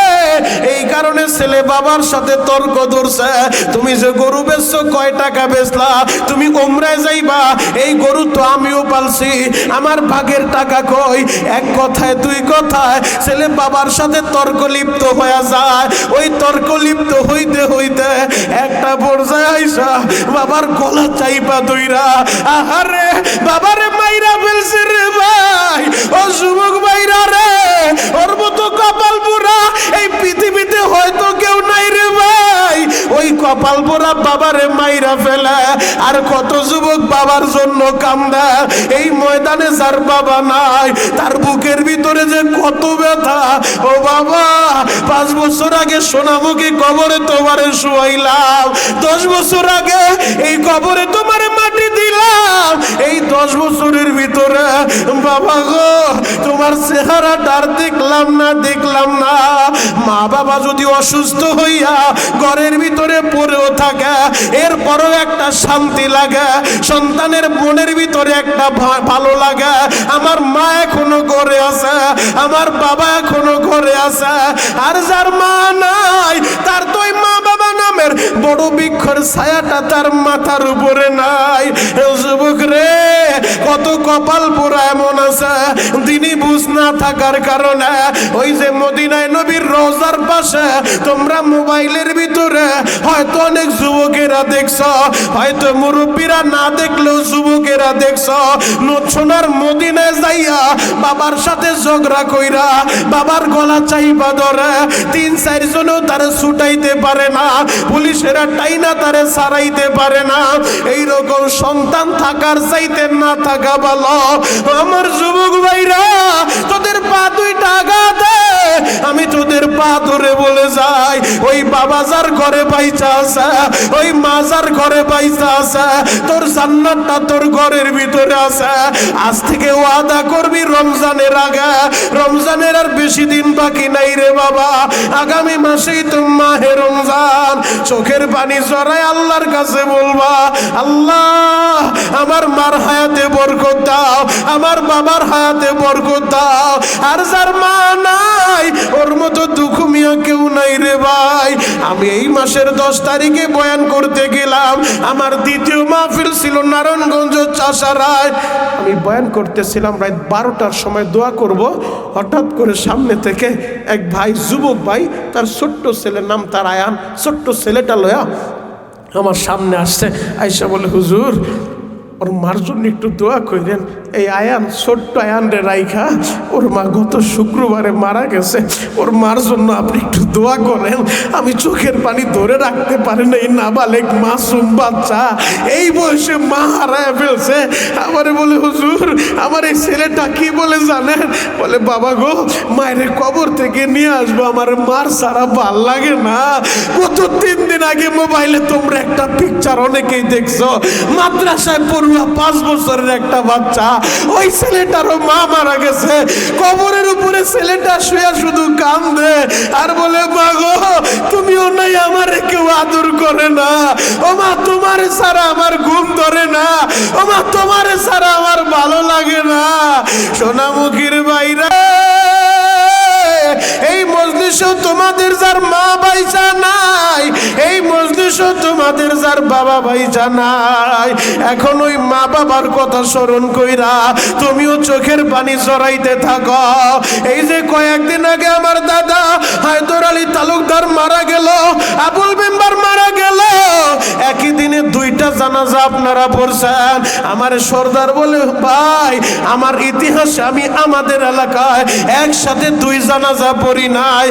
এই কারণে ছেলে বাবার সাথে তর্ক ধরছে, তুমি যে গরু বেচছো কয় টাকা বেচলা? তুমি উমরায় যাইবা, এই গরু তো আমিও পালছি, আমার ভাগের টাকা কই? এক কথায় দুই কথায় ছেলে বাবার সাথে তর্ক লিপ্ত হয়ে যায়। ওই তর্ক লিপ্ত হইতে হইতে একটা পর্যায়ে আইসা বাবার গলা চাইপা দইরা, আহারে বাবারে মাইরা ফেলছে রে ভাই। ও যুবক ভাইরা রে, ওর মতো কপাল পোড়া এই পৃথিবীতে হয়তো কেউ নাই রে ভাই। ওই কপাল পোড়া বাবারে মাইরা ফেলে, আর কত যুবক বাবার জন্য কান্দে। এই ময়দানে যার বাবা নাই তার বুকের ভিতরে যে কত ব্যথা। ও বাবা 5 বছর আগে সোনামুখী কবরে তোমারে শুয়াইলাম, 10 বছর আগে এই কবরে তোমারে মাটি দিলাম, এই 10 বছরের ভিতরে বাবা গো তোমার চেহারাটা আর দেখলাম না, দেখলাম না। মা বাবা যদি অসুস্থ হইয়া ঘরের ভিতরে পড়েও থাকে এরপরও একটা শান্তি লাগে, সন্তানের মনের ভিতরে একটা ভালো লাগে। আমার মা এখনো ঘরে আছে, আমার বাবা এখনো ঘরে আছে। আর যার মা নাই তার তো মা বাবা নামের বড় বৃক্ষের ছায়াটা তার মাথার উপরে নাই। যুবক রে, কত কপাল পোড়া এমন আছে দিনই বুঝ না থাকার কারণে। ওই যে মদিনায় নবীর রওজার পাশে তোমরা মোবাইলের ভিতরে হয়তো অনেক যুবকেরা দেখছো, হয়তো মুরব্বীরা না দেখলেও যুবকেরা দেখছো, সোনার মদিনায় যাইয়া বাবার সাথে ঝগড়া কইরা বাবার গলা চাইবা ধরে 3-4 জনও তারে ছুটাইতে পারে না, পুলিশেরা টাইনা তারে ছাড়াইতে পারে না। এইরকম সন্তান থাকার চাইতে না থাকা ভালো। আমার যুবক ভাইরা, তোদের পা 2টা আঘাতে আমি তোদের পা ধরে বলে যাই, ওই বাবা যার ঘরে বাইচা আছে, ওই মা যার ঘরে বাইচা আছে, তোর জান্নাতটা তোর ঘরের ভিতরে আছে। আজ থেকে ওয়াদা করবি রমজানের আগে, রমজানের আর বেশি দিন বাকি নাই রে বাবা, আগামী মাসেই তো মাহে রমজান। চোখের পানি জড়ায় আল্লাহর কাছে বলবা, আল্লাহ আমার মার হায়াতে বরকত দাও, আমার বাবার হায়াতে বরকত দাও। আর যার মা নাই ওর মতো দুঃখ মিয়া কেউ নাই রে ভাই। আমি এই মাসের 10 তারিখে বয়ান করতে গেলাম, আমার দ্বিতীয় মাহফিল ছিল নারায়ণগঞ্জ চাষারায়। আমি বয়ান করতেছিলাম রাত 12টার সময় দোয়া করব, হঠাৎ করে সামনে থেকে এক ভাই, যুবক ভাই, তার ছোট্ট ছেলের নাম তার আয়ান, ছোট্ট ছেলেটা লয়া আমার সামনে আসছে, আইসা বলে হুজুর ওর মার জন্য একটু দোয়া করেন। এই আয়ান, ছোট্ট আয়ান রে রাইখা, ওর মা গত শুক্রবারে মারা গেছে, ওর মার জন্য আপনি একটু দোয়া করেন। আমি চোখের পানি ধরে রাখতে পারি না, এই নাবালেক মাসুম বাচ্চা এই বয়সে মা হারায় ফেলছে। আমারে বলে হুজুর আমার এই ছেলেটা কি বলে জানেন, বলে বাবা গো মায়ের কবর থেকে নিয়ে আসবো, আমার মার সারা ভাল লাগে না। গত 3 দিন আগে মোবাইলে তোমরা একটা পিকচার অনেকেই দেখছো, মাদ্রাসায় পড়ুয়া 5 বছরের একটা বাচ্চা, ওই ছেলেটারও মা মারা গেছে, কবরের উপরে ছেলেটা শুয়ে শুধু কান্দে আর বলে মা গো তুমিও নাই, আমারে কেউ আদর করে না, ও মা তোমার ছাড়া আমার ঘুম ধরে না, ও মা তোমার ছাড়া আমার ভালো লাগে না। সোনামুখীর বাইরে এই মজলিসেও তোমাদের যার মা বাইচা নাই, এই মজলিসেও তোমাদের যার বাবা বাইচা নাই, এখন ওই মা বাবার কথা স্মরণ কইরা তুমিও চোখের পানি জড়াইতে থাকো। এই যে কয়েকদিন আগে আমার দাদা হায়দর আলী তালুকদার মারা গেল, আবুল মেম্বার মারা গেল, একই দিনে 2টা জানাজা আপনারা পড়ছেন। আমার সর্দার বলে ভাই আমার ইতিহাসে আমি আমাদের এলাকায় একসাথে 2 জানাজা পড়ি নাই।